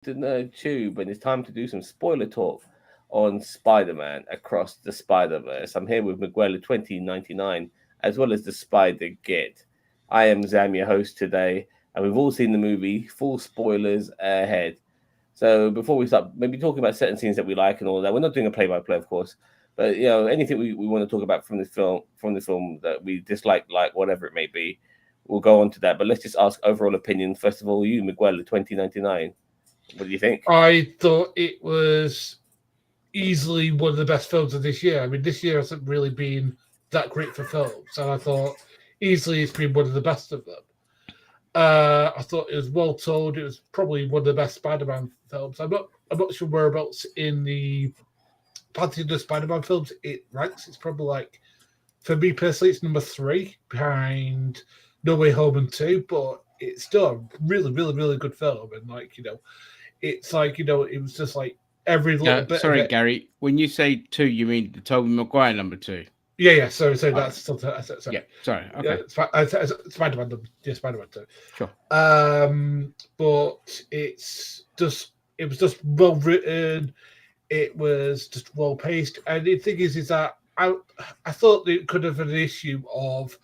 the Nerd Tube, and it's time to do some spoiler talk on Spider-Man Across the Spider-Verse. I'm here with Miguel 2099, as well as the Spider Git. I am Zam, your host today, and we've all seen the movie. Full spoilers ahead. So before we start, maybe talking about certain scenes that we like and all that. We're not doing a play-by-play, of course, but anything we want to talk about from the film that we dislike, like whatever it may be, we'll go on to that. But let's just ask overall opinion. First of all, you, Miguel 2099. What do you think? I thought it was easily one of the best films of this year. I mean, this year hasn't really been that great for films, and I thought easily it's been one of the best of them. I thought it was well told. It was probably one of the best Spider-Man films. I'm not sure whereabouts in the party of the Spider-Man films it ranks. It's probably like, for me personally, it's number 3 behind No Way Home and 2, but it's still a really, really, really good film. And it's like, it was just like every little bit of Sorry, it. Gary. When you say 2, you mean the Tobey Maguire number 2? Yeah. So Okay. that's still sorry. Yeah, sorry. Okay. Spider-Man, yeah, Spider-Man 2. Sure. But it was just well written. It was just well paced, and the thing is that I thought it could have an issue of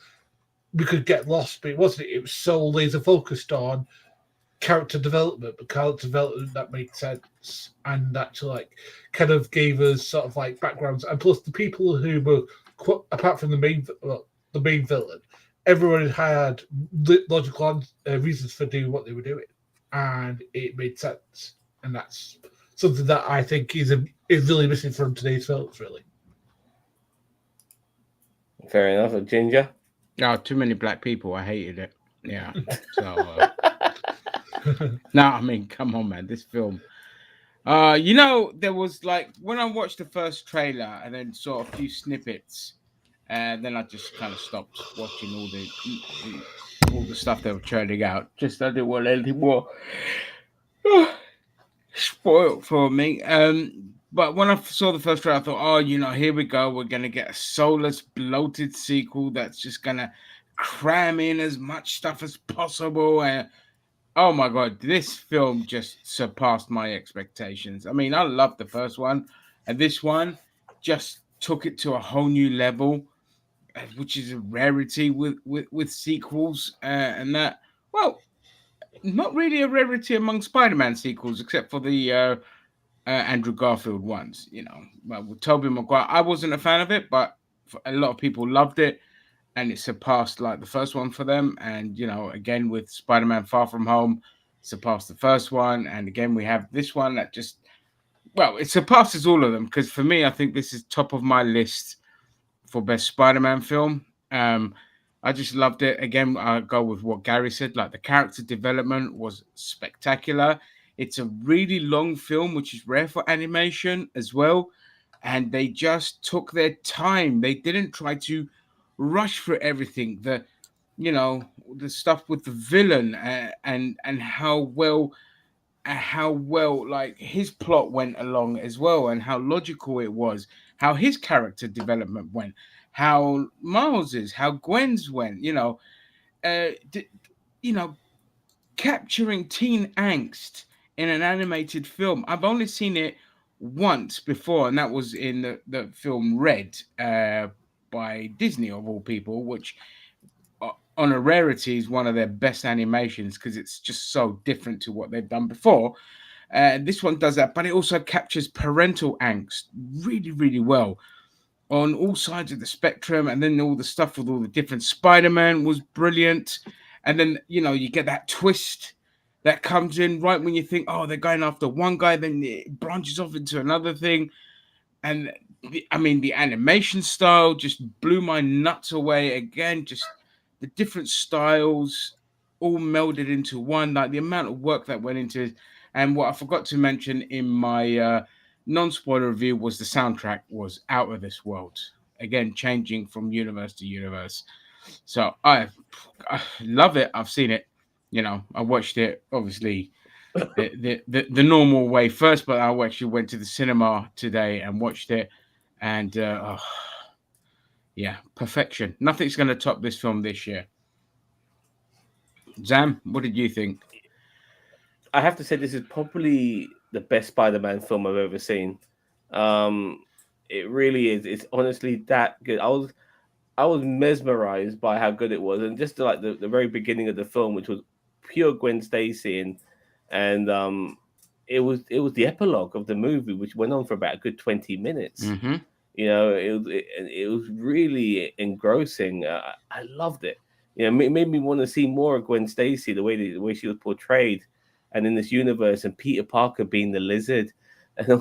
we could get lost, but it wasn't. It was so laser focused on character development, but character development that made sense and actually kind of gave us sort of like backgrounds, and plus the people who were apart from the main villain, everyone had logical reasons for doing what they were doing, and it made sense, and that's something that I think is really missing from today's films, really. Fair enough. Ginger? Oh, too many black people. I hated it. Yeah. So, no, I mean, come on, man. This film. There was like when I watched the first trailer and then saw a few snippets, and then I just kind of stopped watching all the stuff they were churning out. Just I didn't want anything more spoiled for me. But when I saw the first trailer, I thought, oh, here we go. We're gonna get a soulless, bloated sequel that's just gonna cram in as much stuff as possible. And oh my god, this film just surpassed my expectations. I mean, I loved the first one, and this one just took it to a whole new level, which is a rarity with sequels, and that. Well, not really a rarity among Spider-Man sequels, except for the Andrew Garfield ones. With Tobey Maguire, I wasn't a fan of it, but a lot of people loved it, and it surpassed like the first one for them. And again with Spider-Man Far From Home, surpassed the first one, and again we have this one that just it surpasses all of them, because for me, I think this is top of my list for best Spider-Man film. I just loved it. Again, I go with what Gary said. Like, the character development was spectacular. It's a really long film, which is rare for animation as well. And they just took their time. They didn't try to rush for everything. The stuff with the villain, and how well like his plot went along as well, and how logical it was, how his character development went, how Miles's, how Gwen's went, uh, d- you know, capturing teen angst in an animated film. I've only seen it once before, and that was in the film Red, by Disney of all people, which on a rarity is one of their best animations, because it's just so different to what they've done before. This one does that, but it also captures parental angst really, really well on all sides of the spectrum. And then all the stuff with all the different Spider-Man was brilliant. And then, you get that twist that comes in right when you think, oh, they're going after one guy, then it branches off into another thing. And the animation style just blew my nuts away again. Just the different styles all melded into one. Like, the amount of work that went into it. And what I forgot to mention in my non-spoiler review was the soundtrack was out of this world. Again, changing from universe to universe. So I love it. I've seen it. I watched it obviously the normal way first, but I actually went to the cinema today and watched it, and yeah, perfection. Nothing's going to top this film this year. Zam, what did you think? I have to say this is probably the best Spider-Man film I've ever seen. Um, it really is. It's honestly that good. I was mesmerized by how good it was, and just like the very beginning of the film, which was pure Gwen Stacy, and it was the epilogue of the movie, which went on for about a good 20 minutes. Mm-hmm. It was really engrossing. I loved it. It made me want to see more of Gwen Stacy, the way she was portrayed, and in this universe, and Peter Parker being the Lizard, and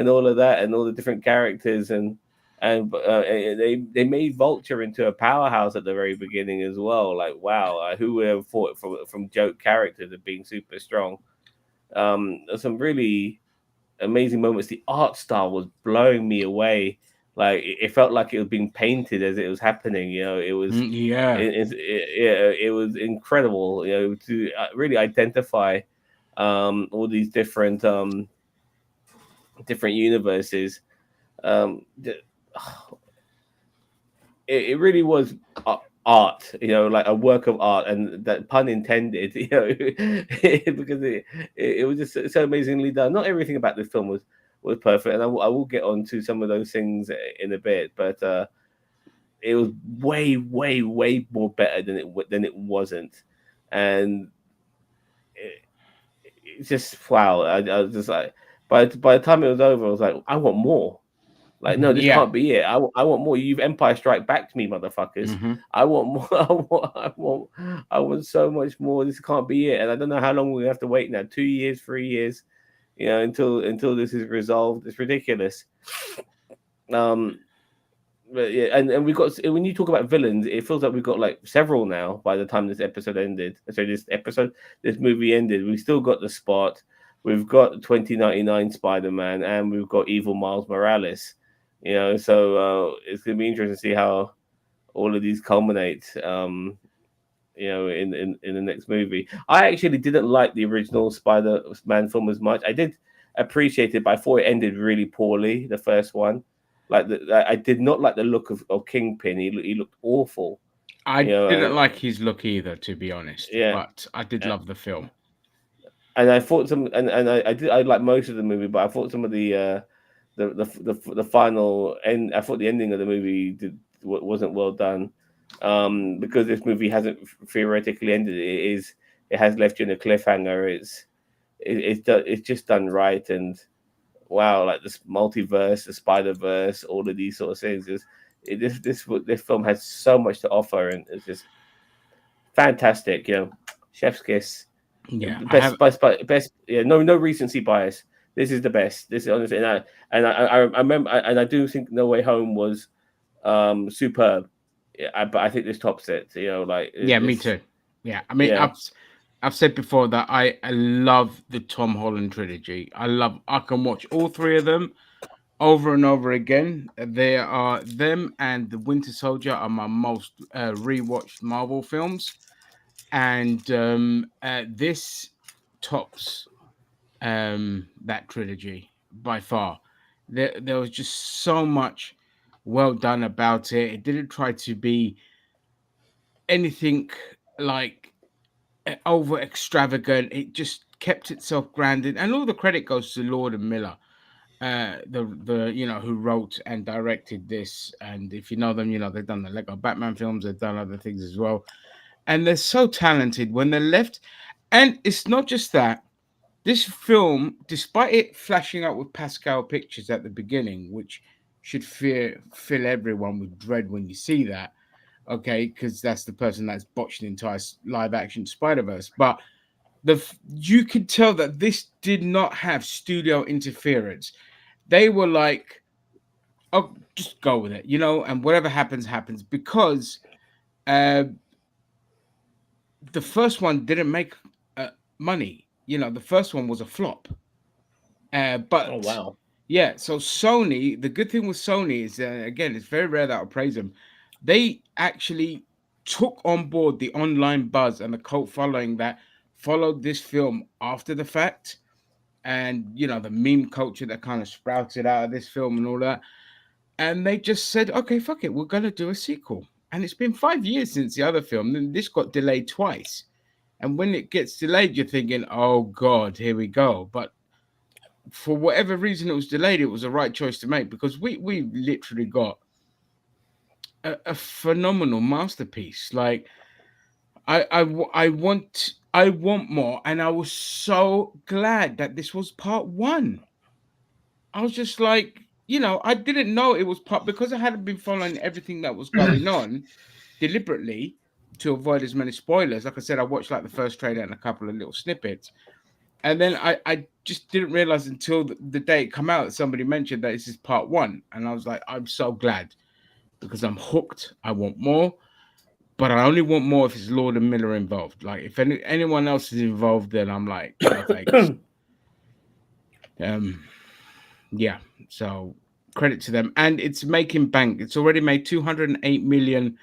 all of that, and all the different characters, and they made Vulture into a powerhouse at the very beginning as well. Like, wow, who would have thought from joke characters of being super strong? There's some really amazing moments. The art style was blowing me away. Like it felt like it was being painted as it was happening. It was Yeah. it was incredible. To really identify all these different universes. It really was art, like a work of art, and that pun intended, because it was just so amazingly done. Not everything about this film was perfect, and I will get on to some of those things in a bit, but it was way, way, way more better than it wasn't, and it's just wow. I was just like, by the time it was over, I was like, I want more. Like, no, this Yeah. can't be it. I want more. You've Empire Strike Back to me, motherfuckers. Mm-hmm. I want more. I want so much more. This can't be it. And I don't know how long we have to wait now. 2 years, 3 years, until this is resolved. It's ridiculous. Um, but yeah, and we've got, when you talk about villains, it feels like we've got like several now. By the time this episode ended, sorry, this movie ended, we still got the Spot. We've got 2099 Spider-Man, and we've got Evil Miles Morales. So it's gonna be interesting to see how all of these culminate. In the next movie. I actually didn't like the original Spider-Man film as much. I did appreciate it, but I thought it ended really poorly. The first one, I did not like the look of Kingpin. He looked awful. I You know, didn't like his look either, to be honest, yeah. but I did love the film. And I thought I like most of the movie, but I thought some of the final end. I thought the ending of the movie wasn't well done, because this movie hasn't theoretically ended. It has left you in a cliffhanger. It's just done right, and wow, like this multiverse, the Spider Verse, all of these sort of things. This film has so much to offer, and it's just fantastic. Chef's kiss. Yeah, I have. Best. Yeah, no recency bias. This is the best. This is honestly, and I remember, and I do think No Way Home was superb. Yeah, but I think this tops it. Yeah, me too. Yeah, I mean, Yeah. I've said before that I love the Tom Holland trilogy. I can watch all three of them over and over again. They are them and the Winter Soldier are my most rewatched Marvel films, and this tops that trilogy by far. There was just so much well done about it. It didn't try to be anything like over extravagant. It just kept itself grounded, and all the credit goes to Lord and Miller, the who wrote and directed this. And if you know them, they've done the Lego Batman films. They've done other things as well, and they're so talented when they're left. And it's not just that. This film, despite it flashing up with Pascal pictures at the beginning, which should fill everyone with dread when you see that, okay, because that's the person that's botched the entire live action Spider Verse. But you could tell that this did not have studio interference. They were like, "Oh, just go with it," and whatever happens, happens. Because the first one didn't make money. The first one was a flop. But Oh wow. yeah, so Sony, the good thing with Sony is, again, it's very rare that I praise them. They actually took on board the online buzz and the cult following that followed this film after the fact, and the meme culture that kind of sprouted out of this film and all that. And they just said, okay, fuck it, we're gonna do a sequel. And it's been 5 years since the other film, and this got delayed twice. And when it gets delayed, you're thinking, "Oh God, here we go." But for whatever reason, it was delayed. It was the right choice to make because we literally got a phenomenal masterpiece. Like I want more, and I was so glad that this was part one. I was just like, I didn't know it was part because I hadn't been following everything that was going on deliberately to avoid as many spoilers. Like I said, I watched like the first trailer and a couple of little snippets, and then I just didn't realize until the day it come out that somebody mentioned that this is part one, and I was like, I'm so glad because I'm hooked. I want more. But I only want more if it's Lord and Miller involved. Like if anyone else is involved, then I'm like, no thanks. Um, yeah. So credit to them, and it's making bank. It's already made $208 million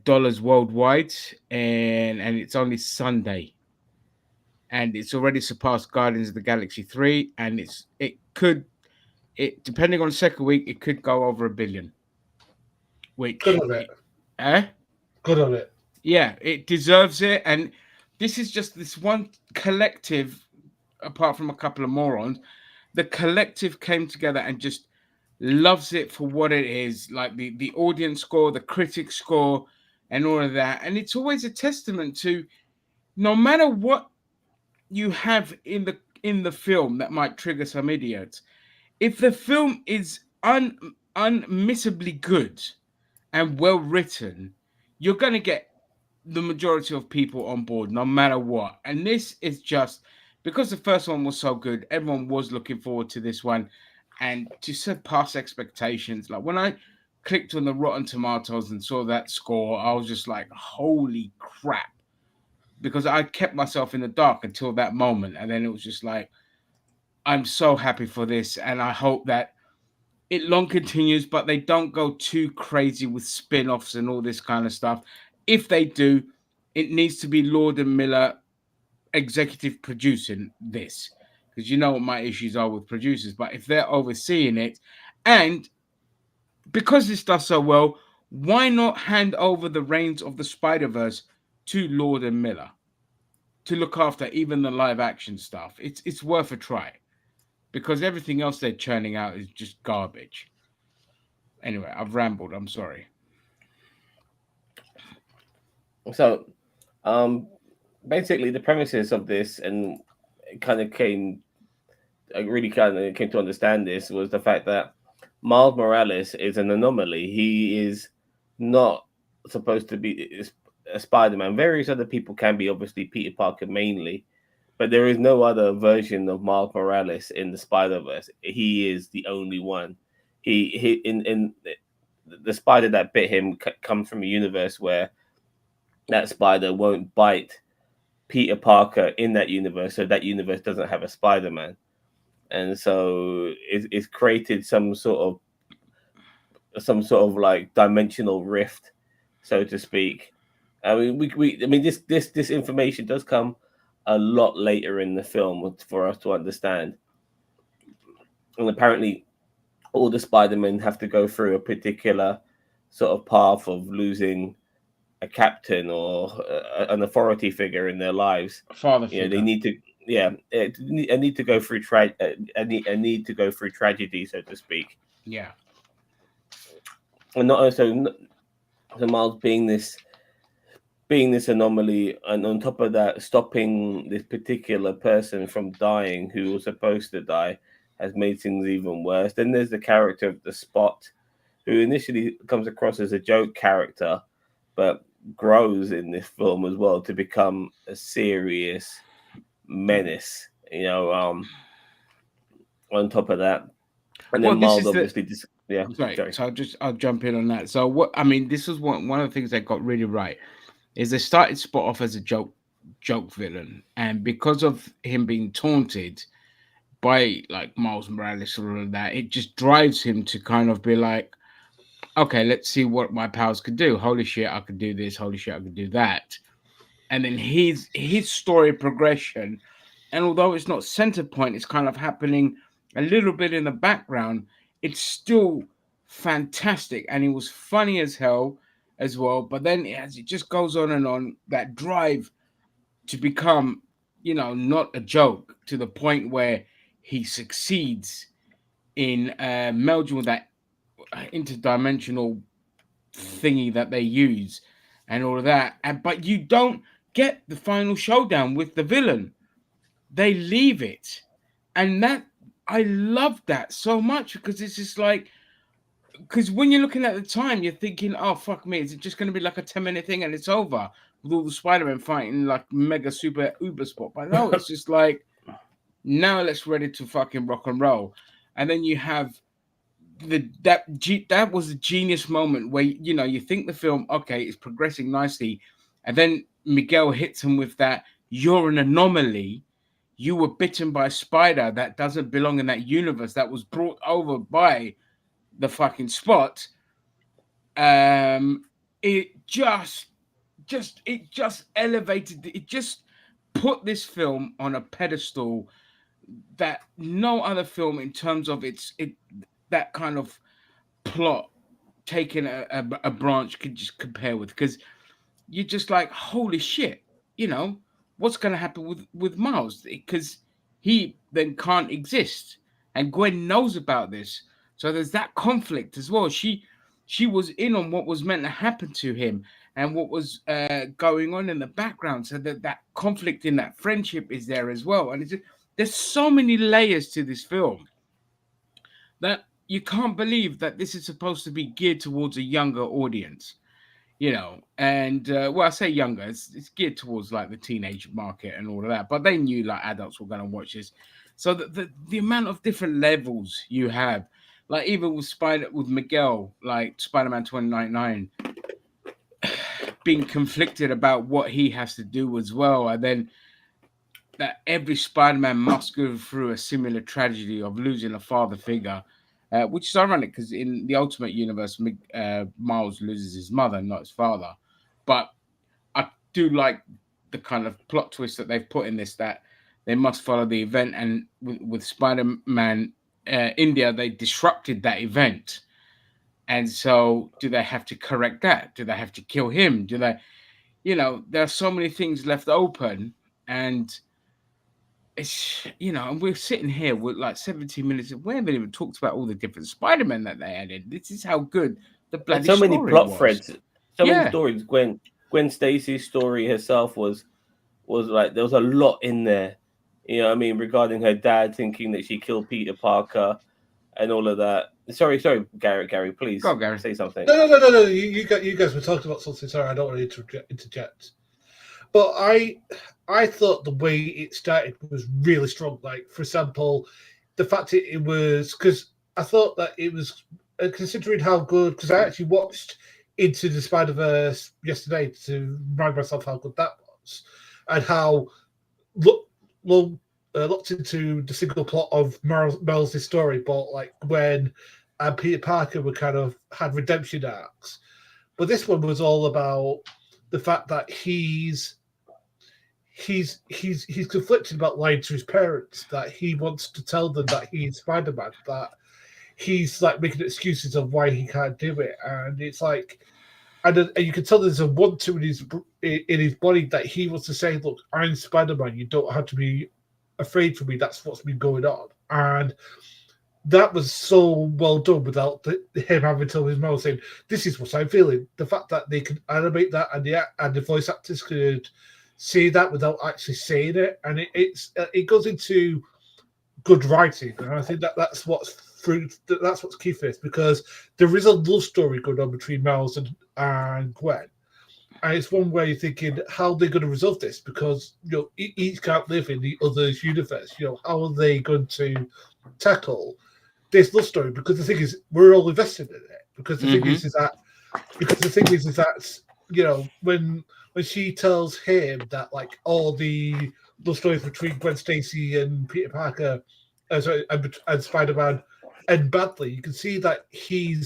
dollars worldwide, and it's only Sunday, and it's already surpassed Guardians of the Galaxy 3, and it depending on the second week, it could go over 1 billion. Good Which, on it. eh? Good on it. Yeah, it deserves it. And this is just this one collective, apart from a couple of morons, the collective came together and just loves it for what it is, like the audience score, the critic score, and all of that. And it's always a testament to no matter what you have in the film that might trigger some idiots, if the film is unmissably good and well written, you're gonna get the majority of people on board, no matter what. And this is just because the first one was so good, everyone was looking forward to this one and to surpass expectations. Like when I clicked on the Rotten Tomatoes and saw that score, I was just like, holy crap. Because I kept myself in the dark until that moment. And then it was just like, I'm so happy for this. And I hope that it long continues, but they don't go too crazy with spin-offs and all this kind of stuff. If they do, it needs to be Lord and Miller executive producing this, because you know what my issues are with producers. But if they're overseeing it, and because this does so well, why not hand over the reins of the Spider-Verse to Lord and Miller to look after even the live action stuff? It's worth a try because everything else they're churning out is just garbage. Anyway, I've rambled. I'm sorry. So, basically, the premises of this, and it kind of came, I really kind of came to understand this, was the fact that Miles Morales is an anomaly. He is not supposed to be a Spider-Man. Various other people can be, obviously Peter Parker mainly, but there is no other version of Miles Morales in the Spider-Verse. He is the only one. He in the spider that bit him comes from a universe where that spider won't bite Peter Parker in that universe, so that universe doesn't have a Spider-Man, and so it's created some sort of like dimensional rift, so to speak. I mean, I mean, this information does come a lot later in the film for us to understand, and apparently, all the Spider-Men have to go through a particular sort of path of losing a captain or an authority figure in their lives. Father You know, figure. they need to, yeah, I need to go through I need to go through tragedy, so to speak, Yeah. and not also so Miles being this anomaly, and on top of that, stopping this particular person from dying who was supposed to die has made things even worse. Then there's the character of the Spot, who initially comes across as a joke character, but grows in this film as well to become a serious menace. You know, on top of that, and then Well, this Miles is the obviously yeah, sorry. sorry. So I'll jump in on that. So what I mean, this is one of the things they got really right is they started Spot off as a joke villain, and because of him being taunted by like Miles Morales or all of that, it just drives him to kind of be like, okay, let's see what my powers could do. Holy shit, I could do this. Holy shit, I could do that. And then his story progression, and although it's not center point, it's kind of happening a little bit in the background. It's still fantastic, and it was funny as hell as well. But then as it just goes on and on, that drive to become, not a joke, to the point where he succeeds in merging with that interdimensional thingy that they use and all of that. But you don't get the final showdown with the villain. They leave it. And that, I love that so much, because it's just like, because when you're looking at the time, you're thinking, oh, fuck me, is it just going to be like a 10-minute thing and it's over with all the Spider-Man fighting like mega super uber spot? But no, it's just like, now let's ready to fucking rock and roll. And then you have that was a genius moment where, you think the film, okay, it's progressing nicely. And then Miguel hits him with that, you're an anomaly. You were bitten by a spider that doesn't belong in that universe, that was brought over by the fucking Spot. It just elevated, it just put this film on a pedestal that no other film, in terms of that kind of plot, taking a branch, could just compare with. Because you're just like, holy shit, what's going to happen with Miles? Because he then can't exist, and Gwen knows about this, so there's that conflict as well. She was in on what was meant to happen to him and what was going on in the background, so that conflict in that friendship is there as well. And there's so many layers to this film that you can't believe that this is supposed to be geared towards a younger audience. And I say younger, it's geared towards like the teenage market and all of that, but they knew like adults were going to watch this. So the amount of different levels you have, like even with Miguel, like Spider-Man 2099, being conflicted about what he has to do as well. And then that every Spider-Man must go through a similar tragedy of losing a father figure. Which is ironic, because in the Ultimate Universe, Miles loses his mother, not his father. But I do like the kind of plot twist that they've put in this, that they must follow the event. And with Spider-Man India, they disrupted that event. And so do they have to correct that? Do they have to kill him? Do they, there are so many things left open. And it's, and we're sitting here with like 17 minutes. We haven't even talked about all the different Spider-Men that they added. This is how good the bloody so many plot was. threads, many stories. Gwen Stacy's story herself was like, there was a lot in there. Regarding her dad thinking that she killed Peter Parker and all of that. Sorry, Gary, please. Go, Gary. Say something. No. You guys were talking about something. Sorry, I don't want to interject. But I thought the way it started was really strong. Like, for example, the fact it was, because I thought that it was, considering how good, because I actually watched Into the Spider-Verse yesterday to remind myself how good that was, and how looked into the single plot of Miles' story, but like when Peter Parker were kind of had redemption arcs. But this one was all about the fact that he's conflicted about lying to his parents, that he wants to tell them that he's Spider-Man, that he's like making excuses of why he can't do it, and it's like, and you can tell there's a want-to in his body that he wants to say, look, I'm Spider-Man, you don't have to be afraid for me, that's what's been going on. And that was so well done without him having to tell his mouth saying, this is what I'm feeling. The fact that they could animate that and the voice actors could say that without actually saying it, and it goes into good writing, and I think that's what's key for this, because there is a love story going on between Miles and Gwen, and it's one where you're thinking, how are they going to resolve this, because each can't live in the other's universe. How are they going to tackle this love story? Because the thing is, we're all invested in it. Because the thing is that when she tells him that like all the love stories between Gwen Stacy and Peter Parker, and Spider-Man end badly, you can see that he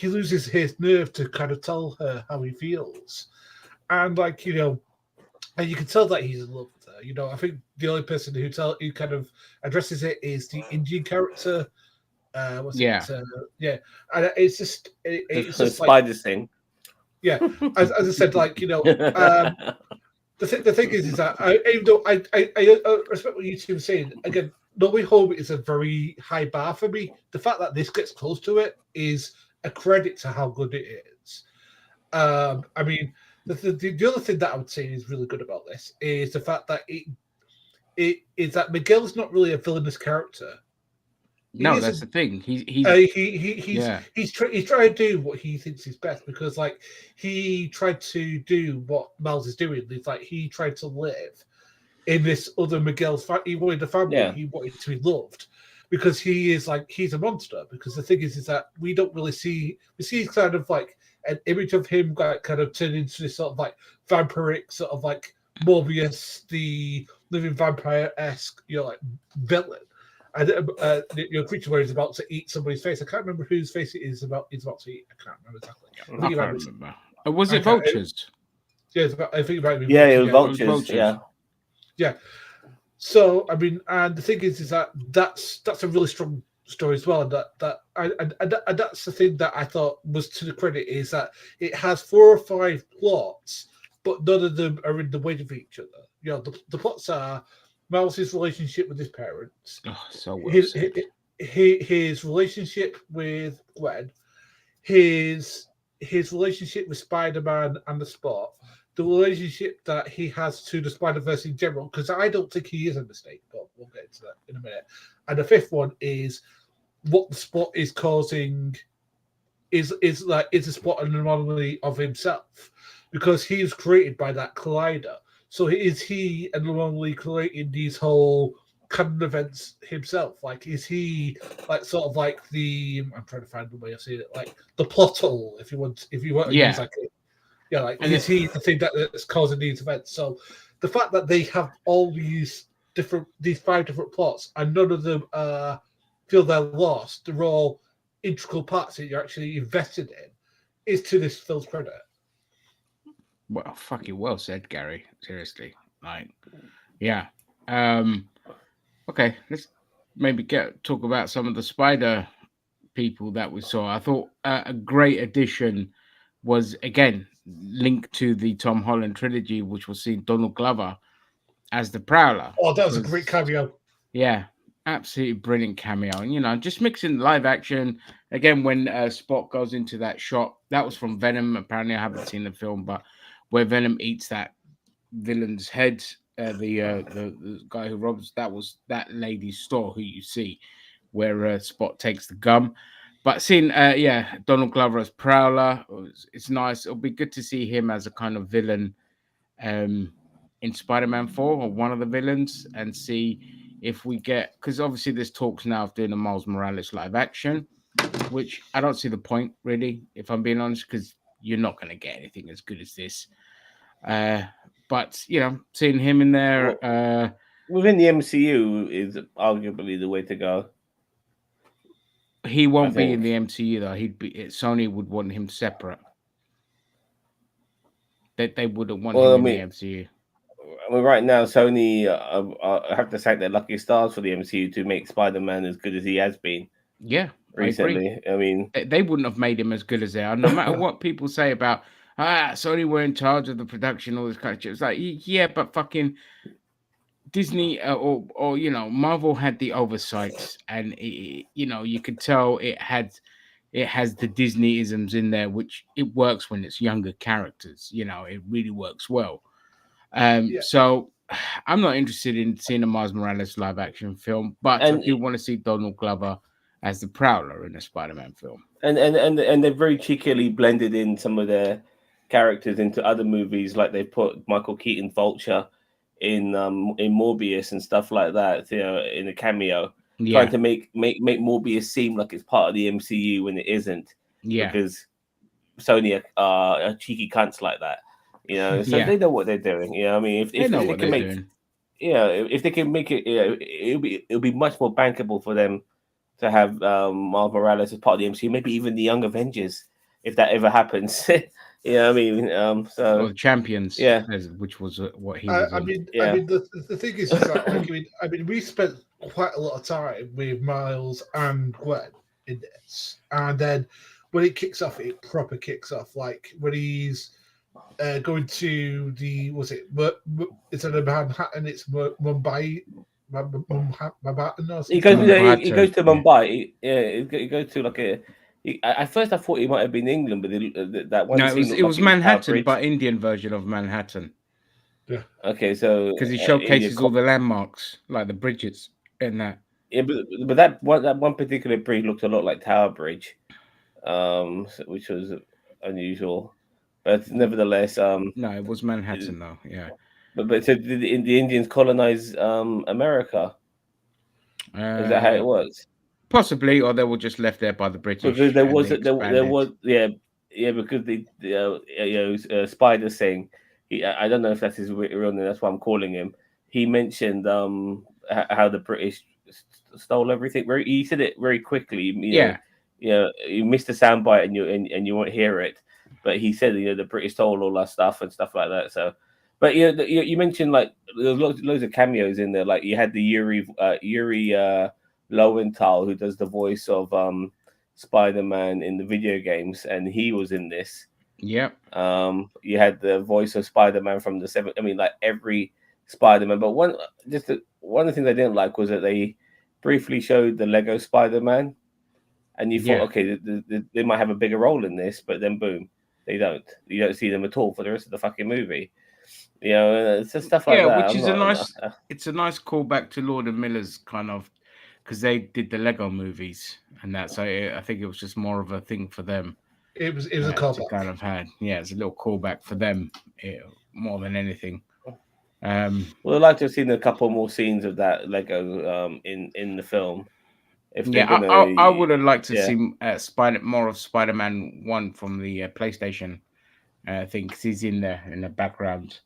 loses his nerve to kind of tell her how he feels, and like and you can tell that he's in love with her. I think the only person who kind of addresses it is the Indian character. And it's just it's the just spider like, thing. yeah, as I said, like The thing is that even though I respect what you two are saying, again, No Way Home is a very high bar for me. The fact that this gets close to it is a credit to how good it is. I mean, the other thing that I would say is really good about this is the fact that it is that Miguel's not really a villainous character. No, that's the thing. He's trying to do what he thinks is best, because like he tried to do what Miles is doing. It's like he tried to live in this other Miguel's family. He wanted a family. Yeah. He wanted to be loved, because he's a monster. Because the thing is that we don't really see kind of like an image of him kind of turned into this sort of like vampiric sort of like Morbius, the living vampire-esque, like villain. And your creature where he's about to eat somebody's face. I can't remember whose face it is about. He's about to eat. I can't remember exactly. I can't remember. Was it vultures? Yeah, I think it might be. Yeah, it was vultures. Yeah. So I mean, and the thing is that that's a really strong story as well. And that's the thing that I thought was to the credit, is that it has 4 or 5 plots, but none of them are in the way of each other. The plots are Miles' relationship with his parents, so well his relationship with Gwen, his relationship with Spider-Man and the Spot, the relationship that he has to the Spider-Verse in general, because I don't think he is a mistake, but we'll get into that in a minute. And the 5th one is what the Spot is causing is the Spot an anomaly of himself, because he was created by that collider. So is he anomaly creating these whole canon events himself? Like, is he like sort of like I'm trying to find the way of saying it, like the plot hole, if you want to use like it. Yeah, like, and is he the thing that's causing these events? So the fact that they have all these 5 different plots and none of them feel they're lost, they're all integral parts that you're actually invested in, is to this film's credit. Well, fucking well said, Gary. Seriously. Like, yeah. Okay, let's maybe talk about some of the Spider people that we saw. I thought a great addition was, again, linked to the Tom Holland trilogy, which was seeing Donald Glover as the Prowler. Oh, that was a great cameo. Yeah, absolutely brilliant cameo. And, just mixing live action. Again, when Spot goes into that shop, that was from Venom. Apparently, I haven't seen the film, but where Venom eats that villain's head, the guy who robs, that was that lady's store who you see, where Spot takes the gum. But seeing, Donald Glover as Prowler, it's nice. It'll be good to see him as a kind of villain in Spider-Man 4, or one of the villains, and see if we get, because obviously there's talks now of doing a Miles Morales live action, which I don't see the point, really, if I'm being honest, because you're not going to get anything as good as this. But seeing him in there within the MCU is arguably the way to go. He won't be in the MCU though. Sony would want him separate. That they wouldn't want him in the MCU. Well, right now Sony have to thank their lucky stars for the MCU to make Spider-Man as good as he has been. Yeah, recently. I mean, they wouldn't have made him as good as they are, no matter what people say about Sony were in charge of the production, all this kind of shit. It's like, yeah, but fucking Disney or Marvel had the oversight, and you could tell it has the Disney-isms in there, which it works when it's younger characters. It really works well. So I'm not interested in seeing a Miles Morales live action film, but I do want to see Donald Glover as the Prowler in a Spider-Man film. And they've very cheekily blended in some of their characters into other movies, like they put Michael Keaton Vulture in Morbius and stuff like that, in a cameo, trying to make Morbius seem like it's part of the MCU when it isn't. Because Sony are cheeky cunts like that, So they know what they're doing. I mean, if they can make, if they can make it, it'll be much more bankable for them to have Miles Morales as part of the MCU, maybe even the Young Avengers, if that ever happens. I mean, so Champions, which was what he was. I mean, the thing is that, we spent quite a lot of time with Miles and Gwen in this, and then when it kicks off, it proper kicks off. Like when he's going to the instead of Manhattan, it's Mumbai, Manhattan or He something goes. like that. He goes to Mumbai. He goes to like a. At first, I thought he might have been England, but that one No, scene looked it like was it was Tower Manhattan, Bridge. but Indian version of Manhattan. Yeah. Okay, so Because he India. showcases all the landmarks, like the bridges and that. Yeah, but that one particular bridge looked a lot like Tower Bridge, which was unusual. But nevertheless, No, it was Manhattan though. Yeah. but so did the Indians colonize America? Is that how Uh, it works? Possibly, or they were just left there by the Because British there and was they there expanded. was yeah because Spider saying I don't know if that's his real name. That's why I'm calling him. He mentioned how the British stole everything. He said it very quickly. Yeah, You missed a soundbite and you won't hear it. But he said the British stole all our stuff and stuff like that. So, but you mentioned like there's loads of cameos in there. Like you had the Yuri Lowenthal who does the voice of Spider-Man in the video games, and he was in this. yep, You had the voice of Spider-Man from the seven. I mean, like every Spider-Man. But one of the things I didn't like was that they briefly showed the Lego Spider-Man, and you thought, yeah, okay, they might have a bigger role in this, but then boom, they don't. You don't see them at all for the rest of the fucking movie. It's just stuff like yeah. that. Which I'm is a not. nice. It's a nice callback to Lord and Miller's kind of, because they did the Lego movies and that. So I think it was just more of a thing for them It was a to kind callback. of had. Yeah, it's a little callback for them more than anything. Um, Well, I'd like to have seen a couple more scenes of that Lego in the film if they're Yeah, gonna. I would have liked to Yeah. see more of Spider-Man 1 from the PlayStation thing, 'cause he's in there in the background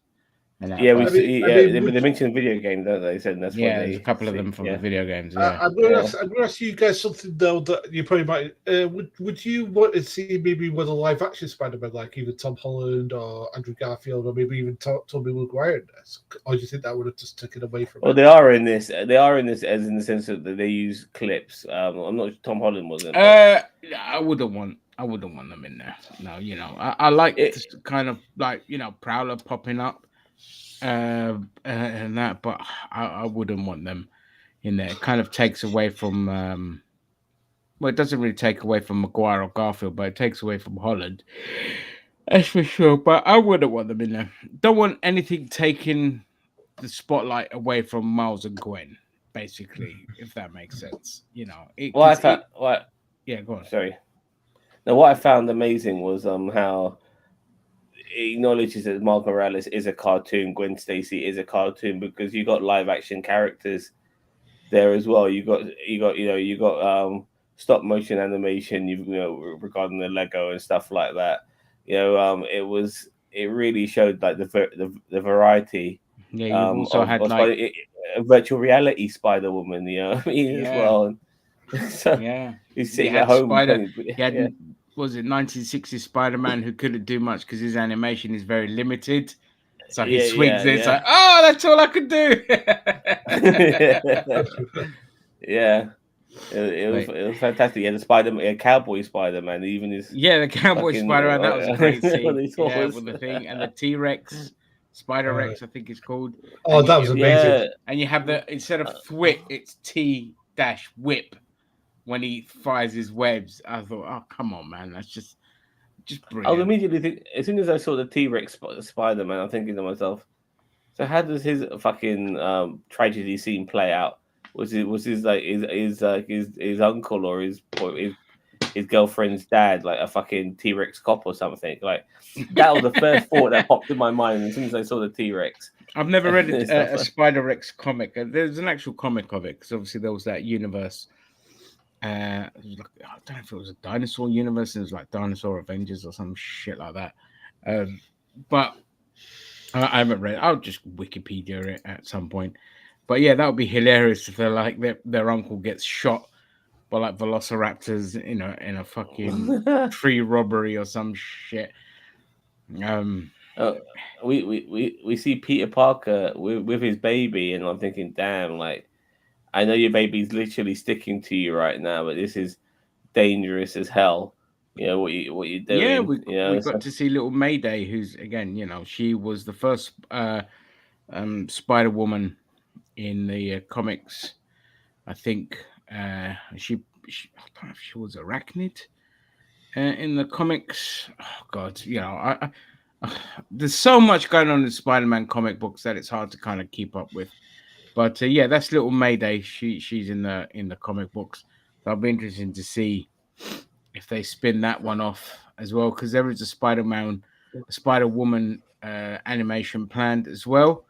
and that. Yeah, we I But mean, see. I Yeah, mean, they would mentioned video game, don't they? Said that's what yeah, there's a they couple of see. them from the Yeah, video games. Yeah, yeah. I'm going to ask you guys something though that you probably might. Would you want to see maybe with a live action Spider-Man, like either Tom Holland or Andrew Garfield, or maybe even Tobey Maguire in this? Or do you think that would have just taken away from Well, it? they are in this. They are in this as in the sense that they use clips. I'm not. Tom Holland wasn't, but uh, I wouldn't want them in there. No, I like it. this kind of like Prowler popping up, and that, but I wouldn't want them in there. It kind of takes away from well, it doesn't really take away from Maguire or Garfield, but it takes away from Holland. That's for sure. But I wouldn't want them in there. Don't want anything taking the spotlight away from Miles and Gwen, basically, if that makes sense. What I Because found. What? yeah, go on. Sorry. Now, what I found amazing was how it acknowledges that Miles Morales is a cartoon. Gwen Stacy is a cartoon because you got live action characters there as well. You got stop motion animation. Regarding the Lego and stuff like that. It really showed like the variety Yeah, you've also had of like virtual reality Spider Woman. What I mean as yeah, well. And so yeah. he's You sitting at had home Spider. playing. You had Yeah, was it 1960s Spider-Man who couldn't do much because his animation is very limited. So he yeah, swings yeah, it. It's yeah. like, oh, that's all I could do. Yeah. It was But it was fantastic. Yeah, the cowboy Spider Man, even his yeah, the Cowboy fucking Spider-Man, that was a great scene. his Yeah, horse. with the thing and the T-Rex, Spider Uh, Rex, I think it's called. oh, And that was amazing. you have the instead of thwip, it's T dash whip when he fires his webs. I thought, oh come on, man, that's just I was brilliant. immediately think as soon as I saw the T-Rex Spider Man, I'm thinking to myself, so how does his fucking tragedy scene play out? Was his like his uncle or his girlfriend's dad like a fucking T-Rex cop or something? Like that was the first thought that popped in my mind as soon as I saw the T-Rex I've never read and stuff. a Spider Rex comic. There's an actual comic of it because obviously there was that universe. It was like, I don't know if it was a dinosaur universe. It was like Dinosaur Avengers or some shit like that. But I haven't read. I'll just Wikipedia it at some point. But yeah, that would be hilarious if they're like their uncle gets shot by like velociraptors, in a fucking tree robbery or some shit. Um, Uh, we see Peter Parker with his baby, and I'm thinking, damn, like I know your baby's literally sticking to you right now, but this is dangerous as hell. what you're doing. Yeah, we So- got to see little Mayday, who's again, she was the first Spider Woman in the comics. I think she I don't know if she was Arachnid in the comics. Oh God, there's so much going on in Spider-Man comic books that it's hard to kind of keep up with. But yeah, that's little Mayday. She's in the comic books. So I'll be interested to see if they spin that one off as well, because there is a Spider-Woman animation planned as well.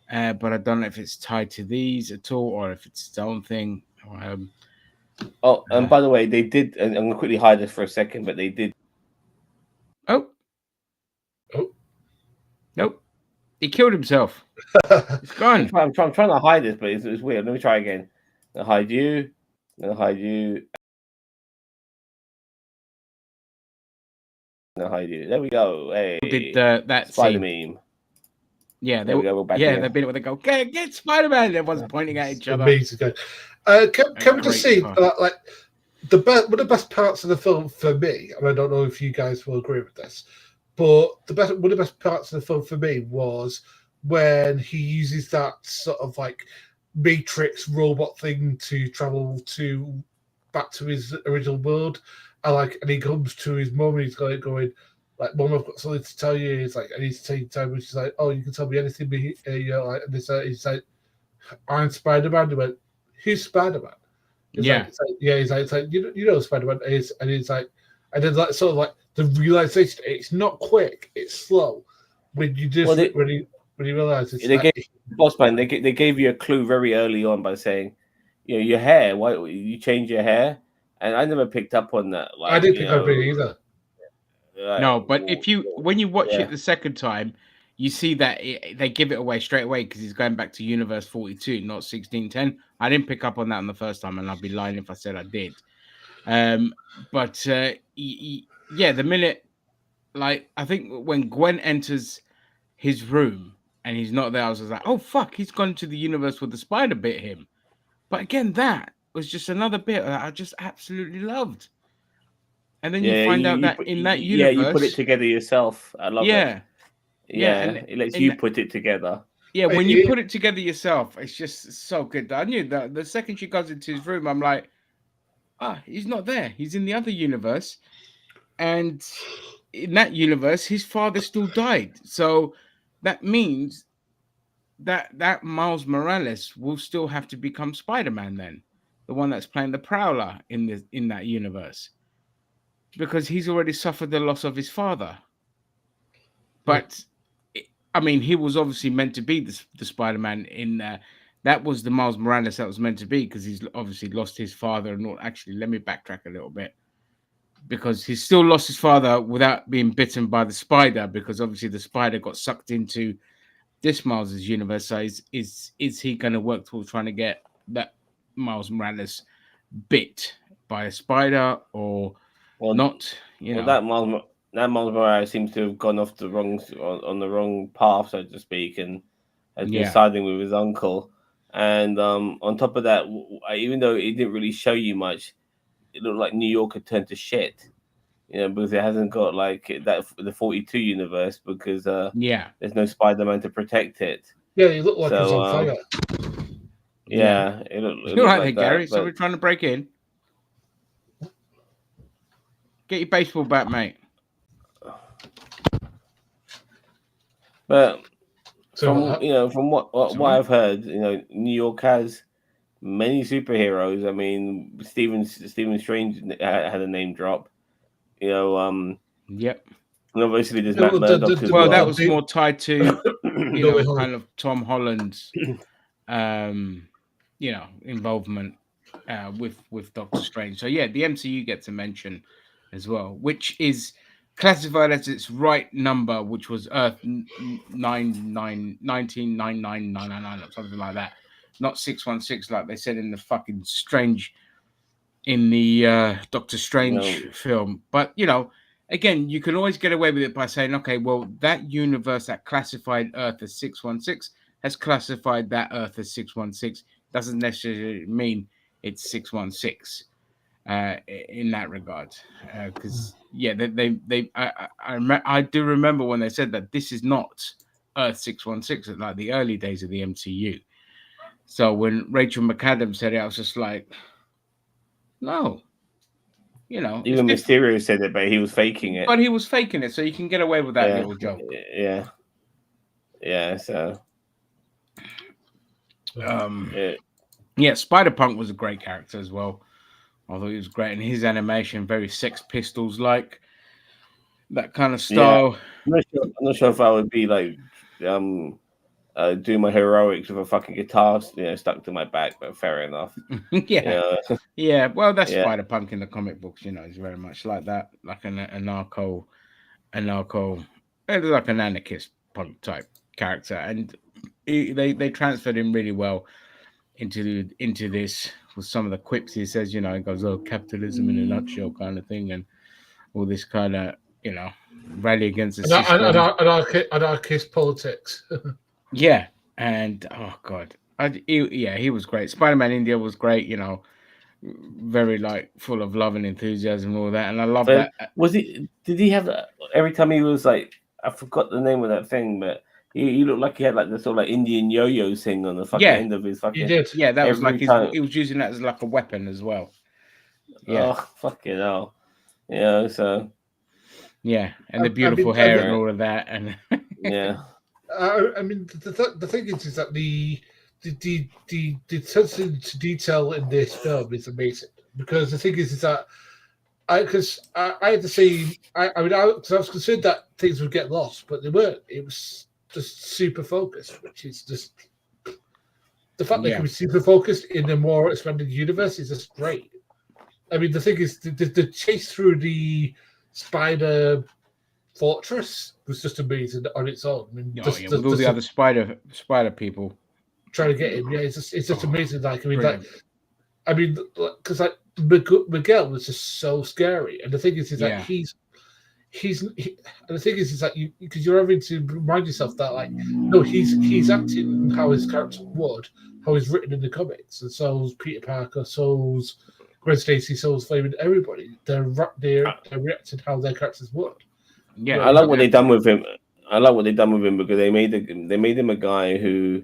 But I don't know if it's tied to these at all or if it's its own thing. and by the way, they did. And I'm gonna quickly hide this for a second, but they did. Oh, Oh. Nope. He killed himself. It's gone. I'm trying to hide this, but it's weird. Let me try again. I'll hide you. I'll hide you. I'll hide you. There we go. Hey. Did that Spider scene. meme? Yeah, There we go. We're back yeah, again. the bit where they go, get Spider-Man. Everyone's pointing at each other. Amazing. Can we just see, like, one of the best parts of the film for me, and I don't know if you guys will agree with this, but one of the best parts of the film for me was when he uses that sort of like Matrix robot thing to travel back to his original world, and he comes to his mum and he's going, like, Mum, I've got something to tell you. He's like, I need to tell you time. And she's like, oh, you can tell me anything. And he's like, I'm Spider-Man. He went, who's Spider-Man? He's like, you know Spider-Man is, and he's like, and then like sort of like the realization, it's not quick, it's slow. When you just when you realize it's Boss Man, they gave you a clue very early on by saying, your hair. Why you change your hair? And I never picked up on that. Like, I didn't pick up it either. No, but when you watch it the second time, you see that they give it away straight away because he's going back to Universe 42, not 1610. I didn't pick up on that on the first time, and I'd be lying if I said I did. But the minute, like, I think when Gwen enters his room and he's not there, I was like, oh fuck, he's gone to the universe where the spider bit him. But again, that was just another bit that I just absolutely loved. And then you find out that in that universe, you put it together yourself. I love it. And it lets you put it together. Yeah, when you put it together yourself, it's just so good. I knew that the second she goes into his room, I'm like, he's not there. He's in the other universe. And in that universe, his father still died. So that means that Miles Morales will still have to become Spider-Man then. The one that's playing the Prowler in that universe. Because he's already suffered the loss of his father. But I mean, he was obviously meant to be the Spider-Man in that was the Miles Morales that was meant to be, because he's obviously lost his father and all. Actually, let me backtrack a little bit, because he's still lost his father without being bitten by the spider, because obviously the spider got sucked into this Miles's universe. So is he going to work towards trying to get that Miles Morales bit by a spider or not? That Miles Morales seems to have gone off on the wrong path, so to speak, and has been siding with his uncle. And on top of that, even though it didn't really show you much, it looked like New York had turned to shit. Because it hasn't got like the 42 universe, because there's no Spider-Man to protect it. Yeah, he looked like he was on fire. Yeah, it looked You're right like there, Gary. But... So we're trying to break in. Get your baseball bat, mate. But from what I've heard, New York has many superheroes. I mean, Stephen Strange had a name drop. Yep. And obviously there's Matt Murdock as well. That was more tied to kind of Tom Holland's involvement with Doctor Strange. So yeah, the MCU gets a mention as well, which is classified as its right number, which was Earth 199999 or something like that, not 616 like they said in the fucking Strange in the Doctor Strange film. But again, you can always get away with it by saying, okay, well, that universe that classified Earth as 616 has classified that Earth as 616. Doesn't necessarily mean it's 616. in that regard. Because I do remember when they said that this is not Earth 616 at like the early days of the MCU. So when Rachel McAdams said it, I was just like, no, it's Even different. Mysterio said it, but he was faking it. But he was faking it, so you can get away with that little joke. Yeah. So, Spider-Punk was a great character as well. Although he was great, and his animation very Sex Pistols like, that kind of style. I'm not sure if I would be like doing my heroics with a fucking guitar, stuck to my back, but fair enough. Yeah. Well, that's Spider-Punk in the comic books. He's very much like that, like an anarcho, like an anarchist punk type character, and they transferred him really well into this with some of the quips he says. He goes, "Oh, capitalism in a nutshell," kind of thing, and all this kind of rally against the system. Anarchist politics. Yeah, and oh god, he was great. Spider-Man India was great. Very like full of love and enthusiasm and all that, and I love that. Was he? Did he have every time he was like? I forgot the name of that thing, but he looked like he had like the sort of like Indian yo-yo thing on the fucking end of his fucking. He did. Yeah, that was like he was using that as like a weapon as well. Yeah. Oh fucking hell! So. Yeah, and the beautiful hair and all of that, and yeah. I mean, the thing is that the attention to detail in this film is amazing, because the thing is that I had to say I was concerned that things would get lost, but they weren't. It was just super focused, which is just the fact that it can be super focused in a more expanded universe is just great. I mean, the thing is the chase through the Spider Fortress was just amazing on its own. I mean, with all the other spider people trying to get him, it's just amazing. Like, I mean, because like Miguel was just so scary, and the thing is that and the thing is that because you're having to remind yourself that like, no, he's acting how his character would, how he's written in the comics, and so's Peter Parker, so's Gwen Stacy, so's Flaming, everybody. They're reacting how their characters would. Yeah, I like what they done with him. Because they made him a guy who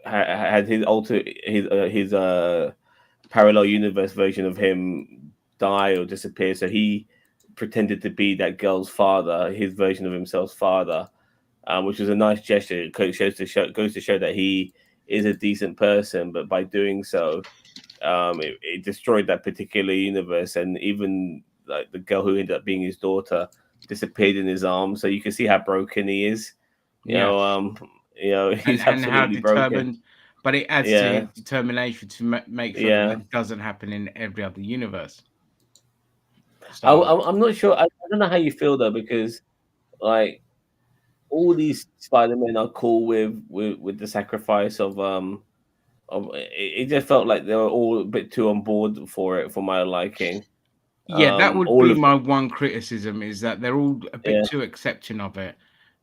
had his parallel universe version of him die or disappear. So he pretended to be that girl's father, his version of himself's father, which was a nice gesture. It goes to show that he is a decent person, but by doing so, it destroyed that particular universe, and even like the girl who ended up being his daughter disappeared in his arms. So you can see how broken he is. He's and how determined broken. But it adds to his determination to make sure that doesn't happen in every other universe. So, I'm not sure. I don't know how you feel though, because like all these Spider-Men are cool with the sacrifice of it just felt like they were all a bit too on board for it, for my liking. Yeah, that would be my one criticism, is that they're all a bit too accepting of it.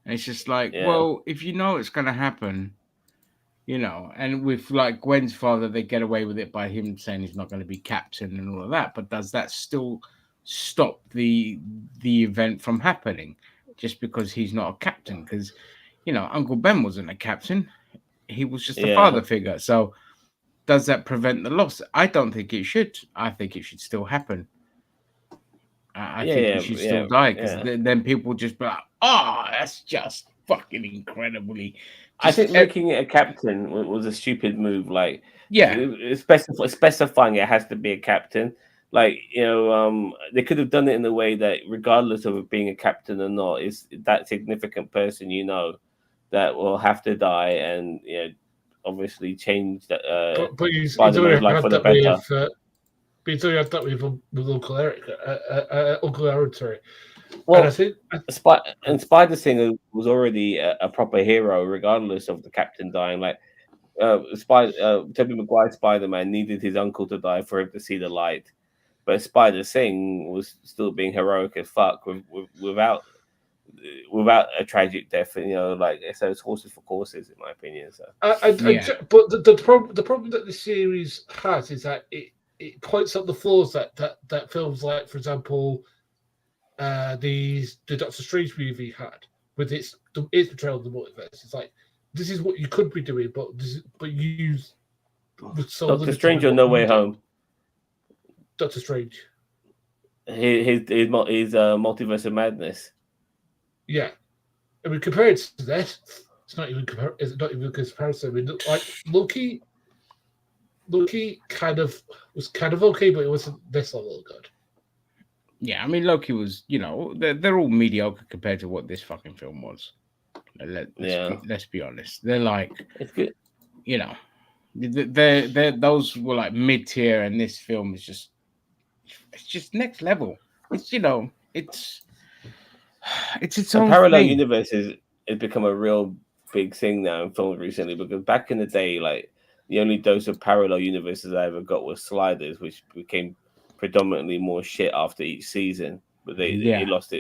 And it's just like, well, if you know it's going to happen, and with like Gwen's father, they get away with it by him saying he's not going to be captain and all of that. But does that still stop the event from happening just because he's not a captain? Because, Uncle Ben wasn't a captain. He was just a father figure. So does that prevent the loss? I don't think it should. I think it should still happen. I think he should still die, because then people would just be like, oh, that's just fucking incredibly. I think making it a captain was a stupid move. Like, specifying it has to be a captain. Like, they could have done it in a way that, regardless of it being a captain or not, is that significant person that will have to die, and obviously change that. But he's already life for the better. But he's already had that with Uncle Eric, Uncle Aaron, sorry. Well, and I think Spider Singer was already a proper hero, regardless of the captain dying. Like, Tobey Maguire's Spider-Man needed his uncle to die for him to see the light, but Spider Sing was still being heroic as fuck without a tragic death. So it's horses for courses, in my opinion. So, but the problem that the series has is that it points out the flaws that films like, for example, the Doctor Strange movie had with its portrayal of the multiverse. It's like, this is what you could be doing, but you with so Doctor limited Strange with or what No you Way did. Home. Doctor Strange. His multiverse of madness. Yeah, I mean, compared to that, it's not even a comparison. I mean, like Loki kind of was kind of okay, but it wasn't this level good. Yeah, I mean, Loki was, they're all mediocre compared to what this fucking film was. Let's be honest. They're like, it's good. They're those were like mid tier, and this film is just next level. It's it's its And own parallel thing. universes has become a real big thing now in films recently, because back in the day, like, the only dose of parallel universes I ever got was Sliders, which became predominantly more shit after each season. But it lost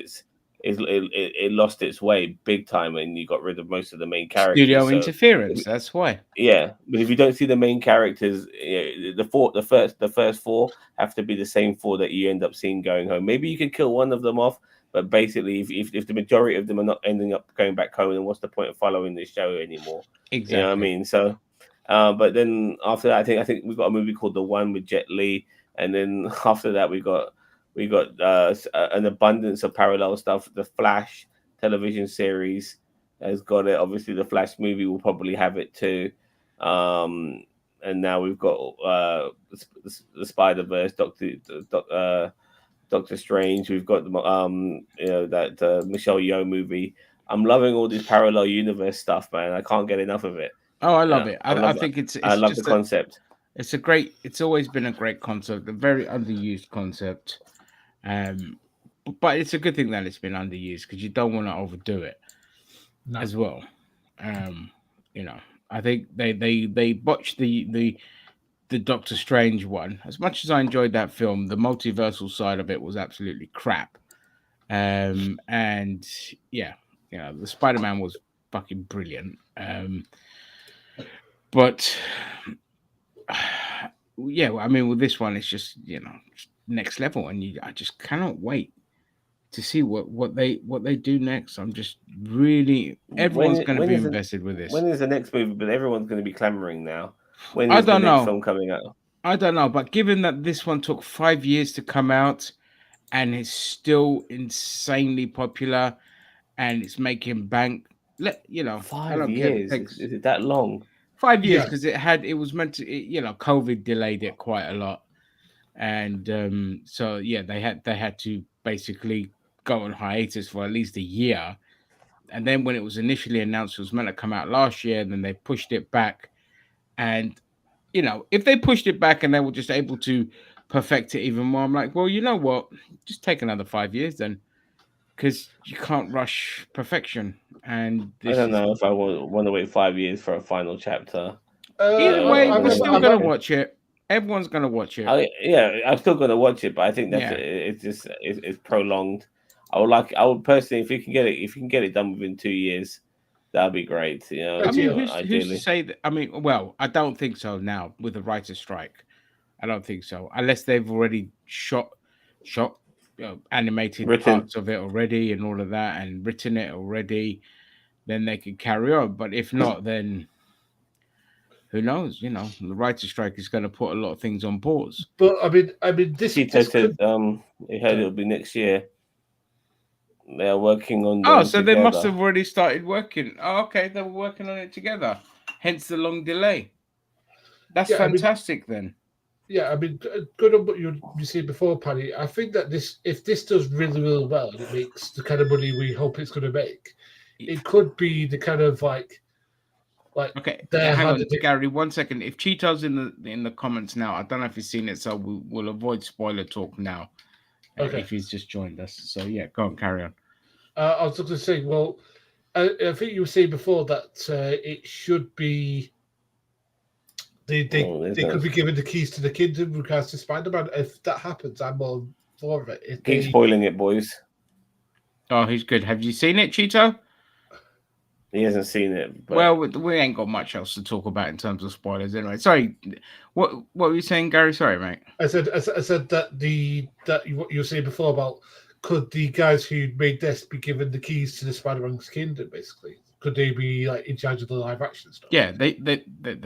its way big time, and you got rid of most of the main characters. Studio interference. That's why. Yeah, but if you don't see the main characters, the first four have to be the same four that you end up seeing going home. Maybe you could kill one of them off, but basically, if the majority of them are not ending up going back home, then what's the point of following the show anymore? Exactly. You know what I mean? So, but then after that, I think we've got a movie called The One with Jet Li, and then after that, we got an abundance of parallel stuff. The Flash television series has got it. Obviously, the Flash movie will probably have it too. And now we've got the Spider-Verse, Doctor Strange. We've got that Michelle Yeoh movie. I'm loving all this parallel universe stuff, man. I can't get enough of it. Oh, I love it. I think I love the concept. It's always been a great concept, a very underused concept. But it's a good thing that it's been underused, because you don't want to overdo it as well. I think they botched the Doctor Strange one. As much as I enjoyed that film, the multiversal side of it was absolutely crap. And yeah, the Spider-Man was fucking brilliant. But yeah, I mean, with this one, it's just next level, and I just cannot wait to see what they do next. I'm just really everyone's going to be invested with this. When is the next movie? But everyone's going to be clamoring now. When I is don't the next know. film coming out? I don't know, but given that this one took 5 years to come out, and it's still insanely popular, and it's making bank, 5 years. Is it that long? 5 years, because it was meant to. COVID delayed it quite a lot, and so yeah, they had to basically go on hiatus for at least a year, and then when it was initially announced it was meant to come out last year, and then they pushed it back, and if they pushed it back and they were just able to perfect it even more, I'm like, well, you know what, just take another 5 years then, because you can't rush perfection. And I don't know if I want to wait 5 years for a final chapter. Either way, we're still going to watch it. Everyone's going to watch it. I'm still going to watch it, but I think that it's prolonged. I would personally, if you can get it done within 2 years, that'd be great. I mean, who's to say that? I mean, well, I don't think so now with the writer's strike. I don't think so, unless they've already shot animated parts of it already and all of that, and written it already. Then they could carry on. But if not, then who knows? The writer's strike is going to put a lot of things on pause. But I mean, this. Tito said they heard it'll be next year. They are working on. So they must have already started working. Oh, okay, they were working on it together. Hence the long delay. That's fantastic, then. Yeah, I mean, good on what you said before, Paddy. I think that if this does really, really well, and it makes the kind of money we hope it's going to make, it could be the kind of like. Okay, hang on, Gary. 1 second. If Cheeto's in the comments now, I don't know if he's seen it, so we'll avoid spoiler talk now. Okay. If he's just joined us, so yeah, go on, carry on. I was just going to say, well, I think you were saying before that it should be. They could be given the keys to the kingdom in regards to Spider-Man. If that happens, I'm all for it. Keep spoiling it, boys. Oh, he's good. Have you seen it, Cheeto? He hasn't seen it, but Well, we ain't got much else to talk about in terms of spoilers, anyway. Sorry, what were you saying, Gary? Sorry, mate. I said that what you were saying before about could the guys who made this be given the keys to the Spider-Man's kingdom? Basically, could they be like in charge of the live action stuff? Yeah, they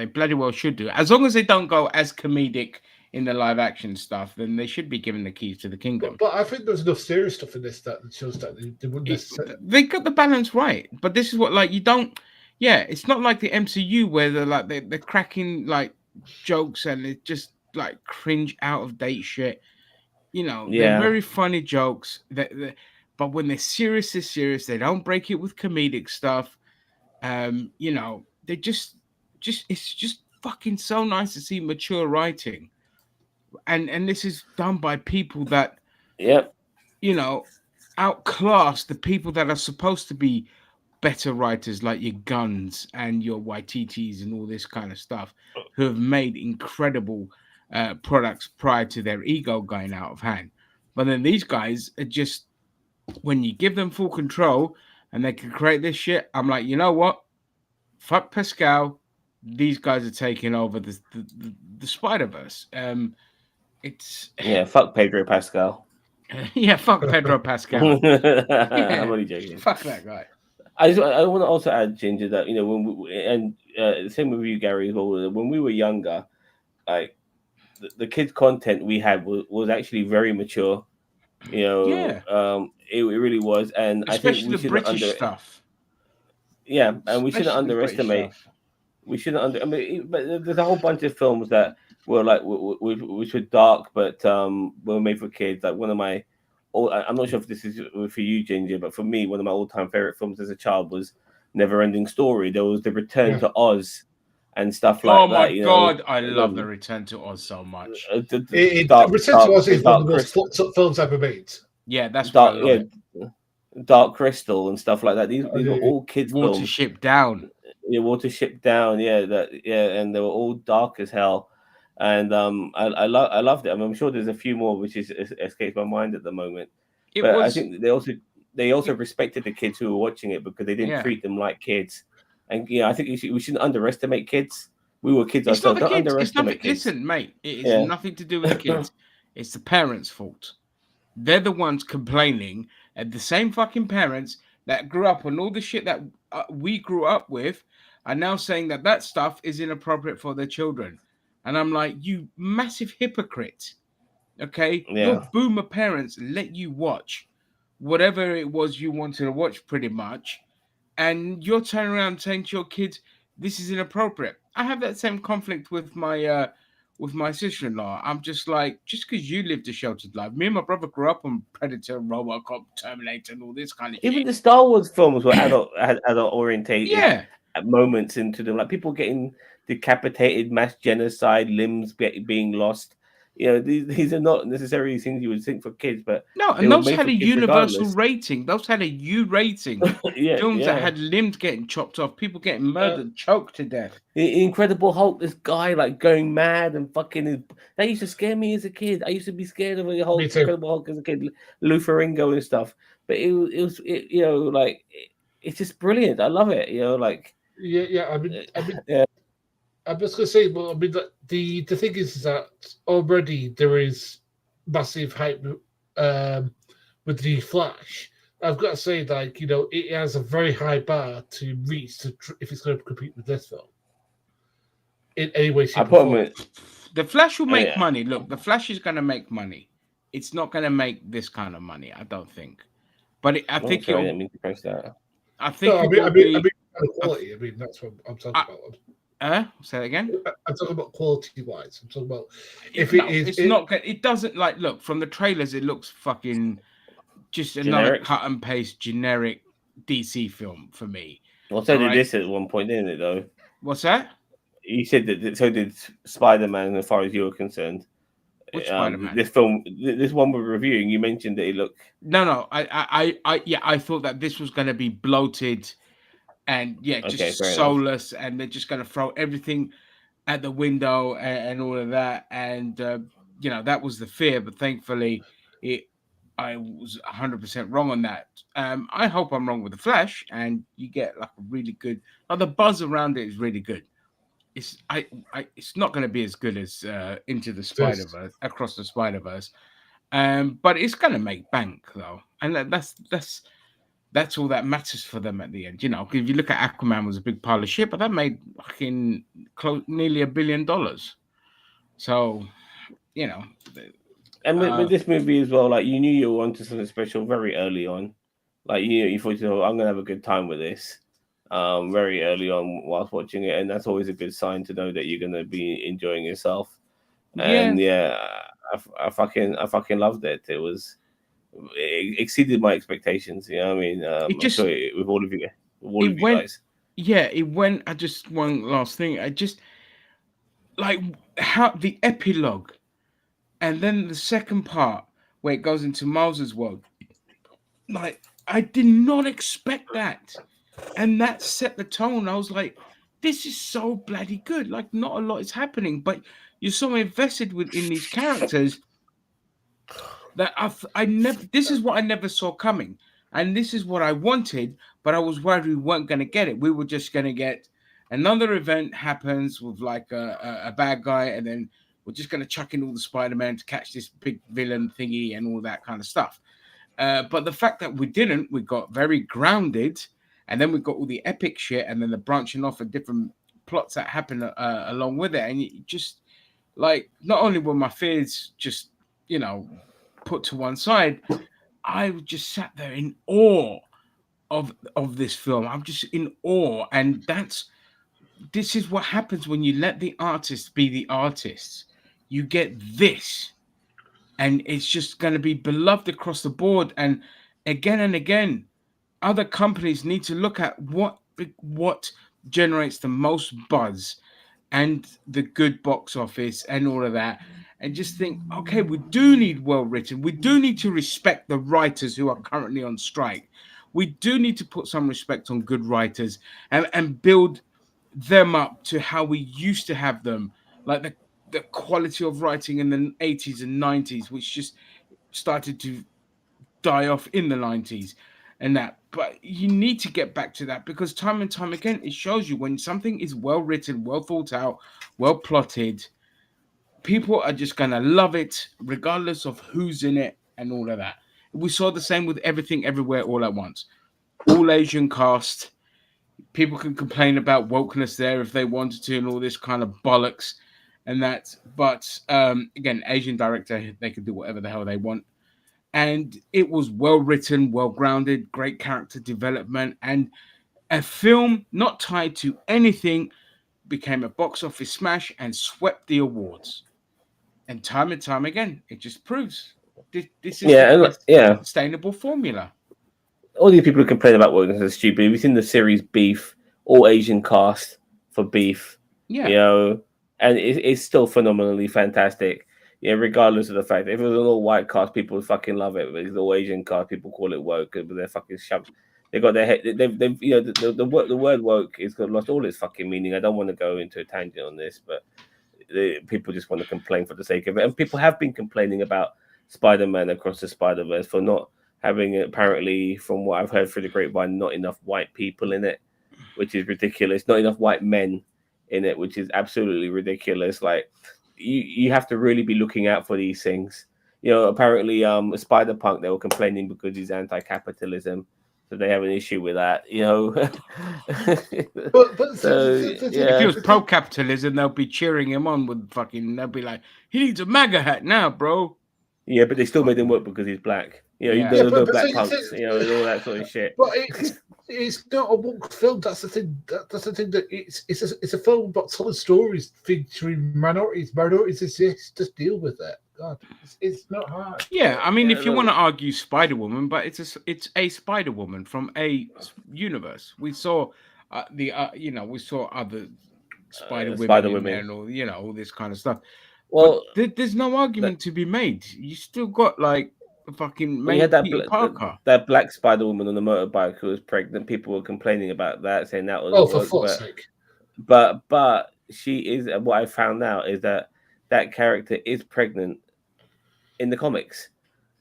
bloody well should do. As long as they don't go as comedic in the live action stuff, then they should be given the keys to the kingdom. But I think there's enough serious stuff in this that shows that they wouldn't necessarily. They got the balance right, but this is what like you don't. Yeah, it's not like the MCU where they're cracking like jokes and it's just like cringe out of date shit. You know, they're yeah, very funny jokes. But when they're serious, they're serious. They don't break it with comedic stuff. You know, they just it's just fucking so nice to see mature writing, and this is done by people that yep, you know outclass the people that are supposed to be better writers like your Guns and your YTTs and all this kind of stuff, who have made incredible products prior to their ego going out of hand. But then these guys are just, when you give them full control and they can create this shit, I'm like, you know what? Fuck Pascal. These guys are taking over the Spider Verse. It's yeah. Fuck Pedro Pascal. yeah, fuck Pedro Pascal. I'm Yeah, only joking. fuck that guy. I want to also add, Ginger, that when and same with you, Gary, as well. When we were younger, like the kids' content we had was actually very mature. Yeah, It really was, and I think especially we the shouldn't British stuff. yeah, and we shouldn't Especially the British underestimate. stuff. We shouldn't under. I mean, but there's a whole bunch of films that were like which were dark, but were made for kids. Like one of my, I'm not sure if this is for you, Ginger, but for me, one of my all-time favorite films as a child was Never-Ending Story. There was The Return Yeah. to Oz and stuff Oh like my that. god, I love the Return to Oz so much. Return to Oz is one of the most Crystal, fucked up films ever made. Yeah, that's why I dark, love yeah, it. Dark Crystal and stuff like that. These were all kids films. Watership Down. Yeah, Watership Down, and they were all dark as hell, and I loved it. I mean, I'm sure there's a few more which escapes my mind at the moment, It but I was think they also respected the kids who were watching it because they didn't yeah. treat them like kids, and I think we shouldn't underestimate kids. We were kids It's not ourselves. the Don't kids. It's nothing. underestimate kids. Listen, mate. It is Yeah, nothing to do with the kids. It's the parents' fault. They're the ones complaining at the same fucking parents that grew up on all the shit that we grew up with are now saying that that stuff is inappropriate for their children. And I'm like, you massive hypocrite. Okay, your yeah. boomer parents let you watch whatever it was you wanted to watch, pretty much, and you're turning around saying to your kids, "This is inappropriate." I have that same conflict with my sister-in-law. I'm just like, just because you lived a sheltered life, me and my brother grew up on Predator, RoboCop, Terminator, and all this kind of Even shit. the Star Wars films were had adult orientated Yeah, at moments into them, like people getting decapitated, mass genocide, limbs being lost. These are not necessarily things you would think for kids, but no, they and were those made had for a kids universal regardless. rating. Those had a U rating. Yeah, Films that yeah. had limbs getting chopped off, people getting murdered, choked to death. The Incredible Hulk, this guy like going mad and fucking that used to scare me as a kid. I used to be scared of the Me Hulk, too. Incredible Hulk as a kid, Lou Ferrigno and stuff. But it's just brilliant. I love it. Like Yeah. I mean, yeah, I'm just gonna say, well, I mean, the thing is that already there is massive hype with the Flash. I've got to say, like, it has a very high bar to reach if it's going to compete with this film in any way, I shape, or put him form. in. The Flash will make Yeah, money. Look, the Flash is going to make money. It's not going to make this kind of money, I don't think. But I oh, think sorry, I it'll. didn't mean to press that. I think No, I it mean, will be. quality. I mean, that's what I'm talking Uh, about. say that again. I'm talking about quality wise. I'm talking about if it No, is. it's not. It doesn't like look from the trailers. It looks fucking just another Generic. cut and paste generic DC film for me. Well, so All did right. this at one point, didn't it? Though What's that? you said that so did Spider-Man, as far as you were concerned. Which Spider-Man? This film, this one we're reviewing, you mentioned that it looked. No. I thought that this was going to be bloated and Okay, just fair enough. soulless, and they're just going to throw everything at the window and all of that. And that was the fear, but thankfully, it I was 100% wrong on that. I hope I'm wrong with the Flash, and you get like a really good. Like the buzz around it is really good. It's not going to be as good as Into the Spider This. Verse, Across the Spider Verse, but it's going to make bank though, and that's all that matters for them at the end. You know, if you look at Aquaman was a big pile of shit, but that made fucking nearly $1 billion. So you know, And with uh, this movie as well, like you knew you were onto something special very early on. Like you thought, I'm gonna have a good time with this. Very early on whilst watching it, and that's always a good sign to know that you're gonna be enjoying yourself. yeah, And yeah, I fucking loved it. It exceeded my expectations. You know what I mean? it I'm sure just with all of you, it went. guys. Yeah, it went. I just one last thing. I just like how the epilogue, and then the second part where it goes into Miles's world. Like I did not expect that, and that set the tone. I was like, "This is so bloody good." Like not a lot is happening, but you're so invested in these characters that I never. This is what I never saw coming, and this is what I wanted. But I was worried we weren't going to get it. We were just going to get another event happens with like a bad guy, and then we're just going to chuck in all the Spider-Man to catch this big villain thingy and all that kind of stuff. But the fact that we didn't, we got very grounded, and then we got all the epic shit, and then the branching off of different plots that happen along with it, and you just like not only were my fears just you know put to one side, I just sat there in awe of this film. I'm just in awe, and this is what happens when you let the artist be the artists. You get this, and it's just going to be beloved across the board. And again, other companies need to look at what generates the most buzz and the good box office and all of that, and just think, okay, we do need well written. We do need to respect the writers who are currently on strike. We do need to put some respect on good writers and build them up to how we used to have them, like the quality of writing in the 80s and 90s, which just started to die off in the 90s and that. But you need to get back to that because time and time again, it shows you when something is well written, well thought out, well plotted, people are just going to love it, regardless of who's in it and all of that. We saw the same with Everything Everywhere All at Once. All Asian cast. People can complain about wokeness there if they wanted to and all this kind of bollocks and that. But again, Asian director, they can do whatever the hell they want. And it was well written, well grounded, great character development, and a film not tied to anything became a box office smash and swept the awards. And time again, it just proves this is the Yeah, and best yeah, sustainable formula. all these people who complain about wokeness is stupid. We've seen the series Beef, all Asian cast for Beef, Yeah, you know, and it's still phenomenally fantastic. Yeah, regardless of the fact if it was an all white cast, people would fucking love it. But it's all Asian cast, people call it woke, but they're fucking shoved. They got their head. They've you know, the word woke is got lost all its fucking meaning. I don't want to go into a tangent on this, but people just want to complain for the sake of it, and people have been complaining about Spider-Man Across the Spider-Verse for not having apparently, from what I've heard through the grapevine, not enough white people in it, which is ridiculous. Not enough white men in it, which is absolutely ridiculous. Like you have to really be looking out for these things. You know, apparently, Spider Punk, they were complaining because he's anti-capitalism, so they have an issue with that. You know, But so if he yeah, was pro capitalism, they'll be cheering him on with fucking. They'll be like, he needs a MAGA hat now, bro. yeah, but they still made him Fucking work because he's black. You know, yeah, yeah, the but black punks, you know, and all that sort of shit. but it's not a woke film. That's the thing. That's the thing that it's a film about telling stories featuring minorities. Minorities exist. Just deal with it. God, it's not hard. yeah. I mean, Yeah, if you want look, to argue Spider Woman, but it's a Spider Woman from a universe. We saw we saw other Spider Women Spider in there Women. and all all this kind of stuff. But Well, there's no that argument to be made. You still got like the fucking when you main had that Peter Parker. that black Spider Woman on the motorbike who was pregnant, people were complaining about that, saying that was Oh, for woke. fuck's sake! But she is. What I found out is that that character is pregnant in the comics.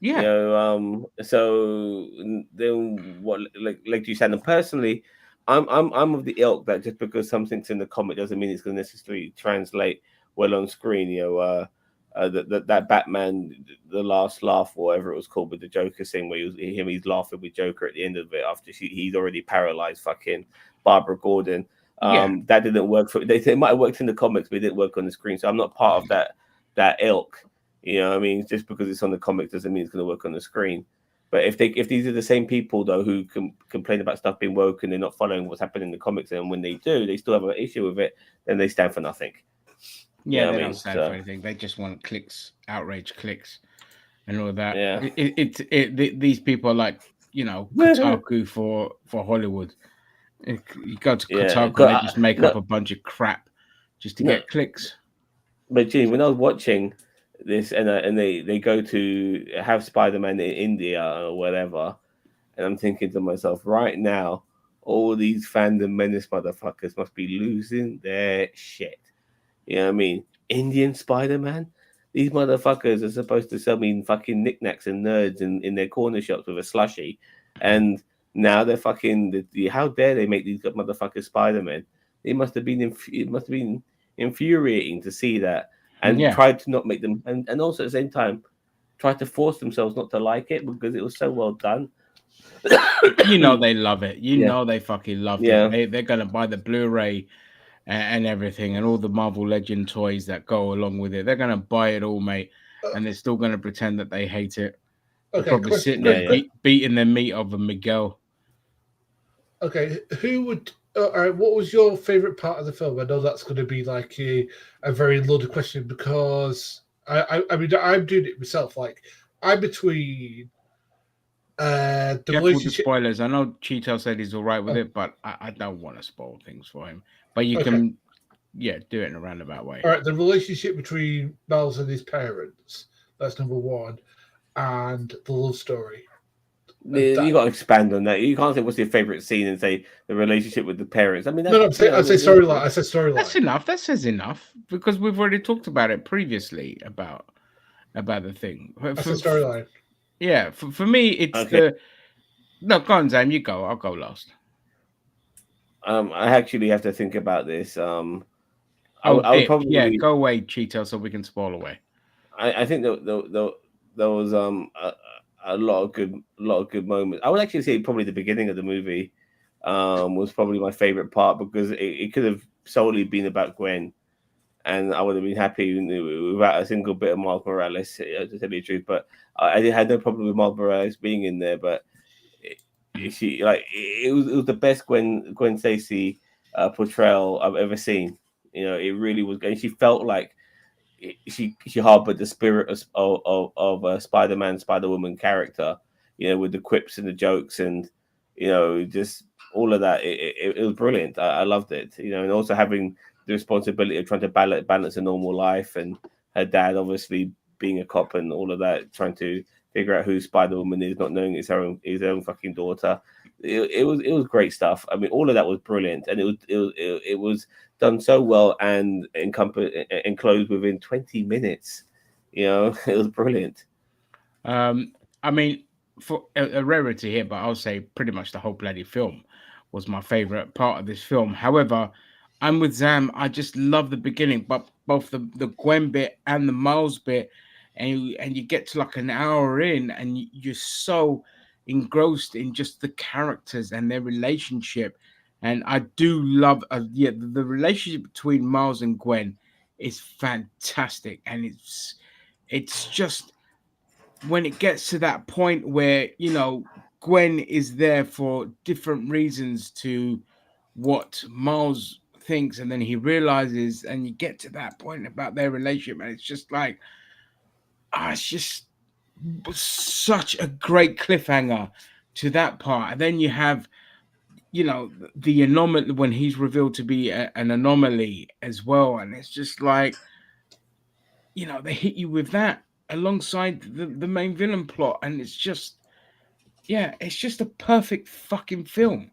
You Yeah, know, so then what? Like you said, and personally, I'm of the ilk that just because something's in the comic doesn't mean it's going to necessarily translate well on screen. You know, that Batman, the last laugh, or whatever it was called, with the Joker scene where he's laughing with Joker at the end of it after he's already paralyzed fucking Barbara Gordon. yeah, That didn't work for. They might have worked in the comics, but it didn't work on the screen. So I'm not part of that ilk. You know what I mean? Just because it's on the comic doesn't mean it's going to work on the screen. But if these are the same people though who complain about stuff being woke and they're not following what's happening in the comics, and when they do, they still have an issue with it, then they stand for nothing. You yeah. know They what I don't mean? stand for So anything. They just want clicks, outrage clicks, and all that. yeah. These people are like, Kotaku for Hollywood. You go to Yeah. Kotaku and they just make up No, a bunch of crap just to no. get clicks. But Gene, when I was watching this, and they go to have Spider-Man in India or whatever, and I'm thinking to myself, right now, all these fandom menace motherfuckers must be losing their shit. You know what I mean? Indian Spider Man? These motherfuckers are supposed to sell me fucking knickknacks and nerds in their corner shops with a slushy. And now they're fucking. How dare they make these motherfuckers Spider Man? It must have been infuriating to see that and Yeah, try to not make them. And also at the same time, try to force themselves not to like it because it was so well done. they love it. Yeah. They fucking loved it. Yeah. They're gonna buy the Blu-ray and everything, and all the Marvel Legend toys that go along with it. They're gonna buy it all, mate, Uh, and they're still gonna pretend that they hate it. They're okay, probably question. sitting there Yeah. Yeah. beating the meat of a Miguel. Okay, who would? All right, what was your favorite part of the film? I know that's going to be like a very loaded question because I mean I'm doing it myself. Like I'm between the Careful with the relationship. spoilers. I know Cheeto said he's all right with Oh, it, but I don't want to spoil things for him. But you okay, can, yeah, do it in a roundabout way. all right. The relationship between Miles and his parents. That's number one, and the love story. You That got to expand on that. You can't say what's your favorite scene and say the relationship with the parents. I mean, no, that's no. I say storyline. I said That's storyline. enough. That says enough because we've already talked about it previously about the thing. I said storyline. Yeah, for me, it's okay. the no. Go on, Zam. You go. I'll go last. I actually have to think about this. Oh, I would dip. Yeah, probably. go away, Cheeto, so we can spoil away. I think there was a lot of good moments. I would actually say probably the beginning of the movie was probably my favorite part because it could have solely been about Gwen, and I would have been happy without a single bit of Miles Morales, to tell you the truth. But I had no problem with Miles Morales being in there. But she like it was the best Gwen Stacy portrayal I've ever seen. You know, it really was, and she felt like she harbored the spirit of a Spider-Man, Spider-Woman character. You know, with the quips and the jokes and just all of that. It was brilliant. I loved it. You know, and also having the responsibility of trying to balance a normal life, and her dad obviously being a cop and all of that, trying to figure out who Spider Woman is, not knowing it's his own fucking daughter. It was great stuff. I mean, all of that was brilliant, and it was done so well and enclosed within 20 minutes. You know, it was brilliant. I mean, for a rarity here, but I'll say pretty much the whole bloody film was my favorite part of this film. However, I'm with Zam. I just love the beginning, but both the Gwen bit and the Miles bit, and you get to like an hour in, and you're so engrossed in just the characters and their relationship. And I do love, the relationship between Miles and Gwen is fantastic, and it's just when it gets to that point where Gwen is there for different reasons to what Miles thinks, and then he realizes, and you get to that point about their relationship, and it's just like, it's just such a great cliffhanger to that part. And then you have the anomaly when he's revealed to be an anomaly as well, and it's just like, they hit you with that alongside the main villain plot, and it's just, yeah, it's just a perfect fucking film.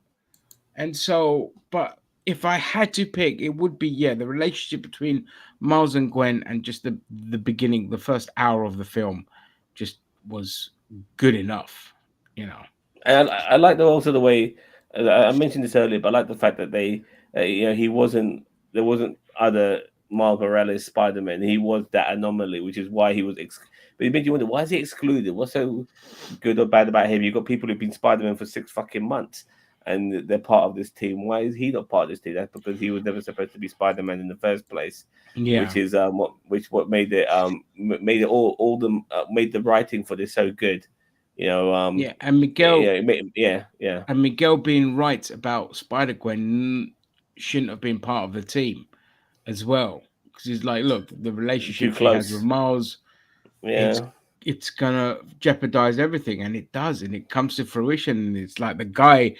And so, but if I had to pick, it would be, the relationship between Miles and Gwen, and just the beginning, the first hour of the film, just was good enough, you know. And I like also the way I mentioned this earlier, but I like the fact that they, he wasn't there wasn't other Miles Morales Spider Man. He was that anomaly, which is why he was. But it made you wonder, why is he excluded? What's so good or bad about him? You've got people who've been Spider Man for 6 fucking months, and they're part of this team. Why is he not part of this team? That's because he was never supposed to be Spider Man in the first place. Yeah, Which is what made it made it all the made the writing for this so good. You know, yeah, and Miguel being right about Spider-Gwen shouldn't have been part of the team as well, because he's like, look, the too relationship she has with close. Miles, it's Yeah, it's gonna jeopardize everything, and it does, and it comes to fruition, and it's like the guy,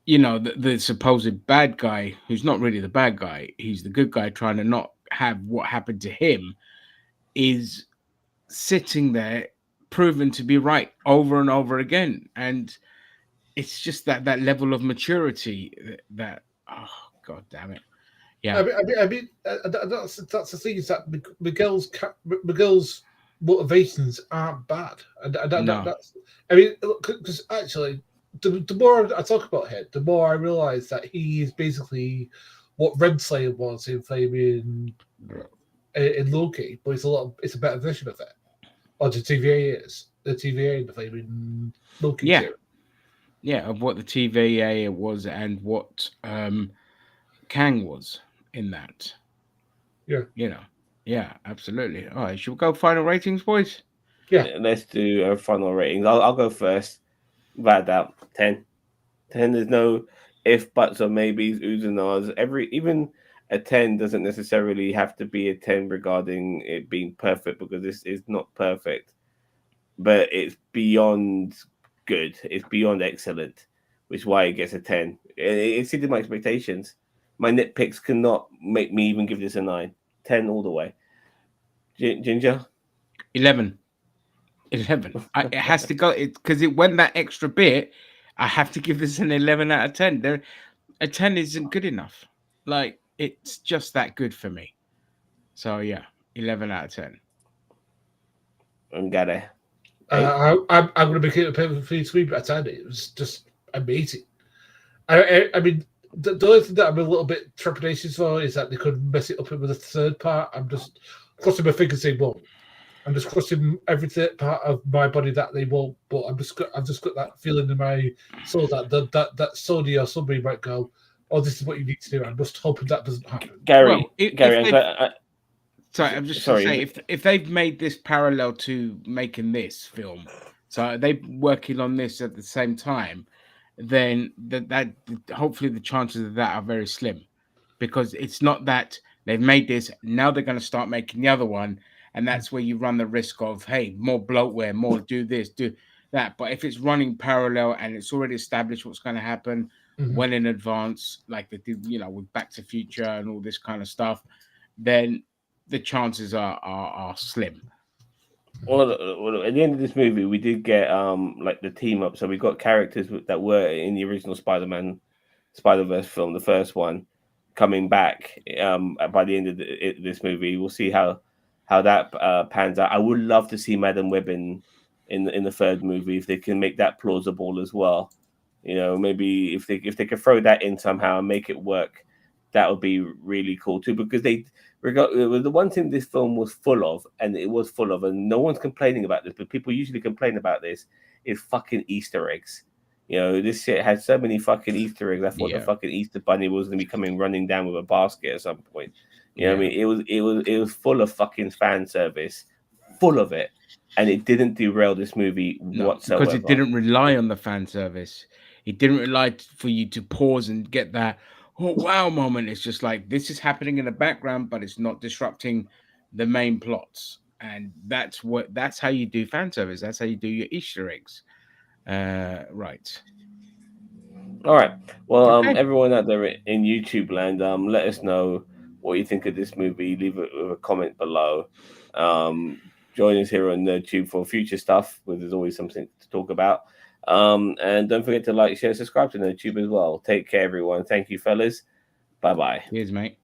the supposed bad guy, who's not really the bad guy, he's the good guy trying to not have what happened to him, is sitting there proven to be right over and over again, and it's just that level of maturity that oh god damn it. Yeah. That's the thing, is that Miguel's motivations aren't bad, and No. that's. I mean, because actually, the more I talk about him, the more I realize that he is basically what Renslayer was in flaming in Loki, but it's a better version of it. Or the TVA is the TVA in the flaming Loki Yeah. series. Yeah, of what the TVA was and what Kang was in that. Yeah, Yeah, absolutely. All right, should we go final ratings, boys? yeah. let's do a final ratings. I'll go first. Without doubt, 10. 10. There's no if, buts, or maybes, oohs and ahs. Even a 10 doesn't necessarily have to be a 10 regarding it being perfect, because this is not perfect, but it's beyond good. It's beyond excellent, which is why it gets a 10. It exceeded my expectations. My nitpicks cannot make me even give this a 9. 10 all the way. Ginger? 11. 11. It has to go because it went that extra bit. I have to give this an 11 out of 10. A 10 isn't good enough. Like, it's just that good for me. So yeah, 11 out of 10. And got a 8. I'm going to make it a perfect screen, but I it was just amazing. I mean, the only thing that I'm a little bit trepidatious for is that they could mess it up with a third part. I'm just crossing my fingers they won't. I'm just crossing every third part of my body that they won't. But I've just got that feeling in my soul that that Sony or somebody might go, "Oh, this is what you need to do." I'm just hoping that doesn't happen. Gary, Well, Gary, I'm glad. sorry, I'm just going to say, if they've made this parallel to making this film, so they're working on this at the same time, then that hopefully the chances of that are very slim, because it's not that they've made this, now they're going to start making the other one, and that's where you run the risk of, hey, more bloatware, more do this, do that. But if it's running parallel and it's already established what's going to happen well in advance, like they did, with Back to Future and all this kind of stuff, then the chances are slim. Well, at the end of this movie, we did get like the team up. So we got characters that were in the original Spider-Man Spider-Verse film, the first one, coming back by the end of this movie. We'll see how that pans out. I would love to see Madam Web in the third movie, if they can make that plausible as well. Maybe if they could throw that in somehow and make it work, that would be really cool too. Because it was the one thing this film was full of, and no one's complaining about this, but people usually complain about this, is fucking Easter eggs. This shit had so many fucking Easter eggs. I thought the fucking Easter Bunny was going to be coming running down with a basket at some point. What I mean? It was full of fucking fan service, full of it, and it didn't derail this movie whatsoever. Because it didn't rely on the fan service. It didn't rely for you to pause and get that oh wow moment. It's just like, this is happening in the background, but it's not disrupting the main plots. And that's how you do fan service. That's how you do your Easter eggs. Right. All right. Well, Okay. everyone out there in YouTube land, let us know what you think of this movie. Leave a comment below. Join us here on NerdTube for future stuff, where there's always something to talk about. And don't forget to like, share, subscribe to NerdTube as well. Take care, everyone. Thank you, fellas. Bye-bye. Cheers, mate.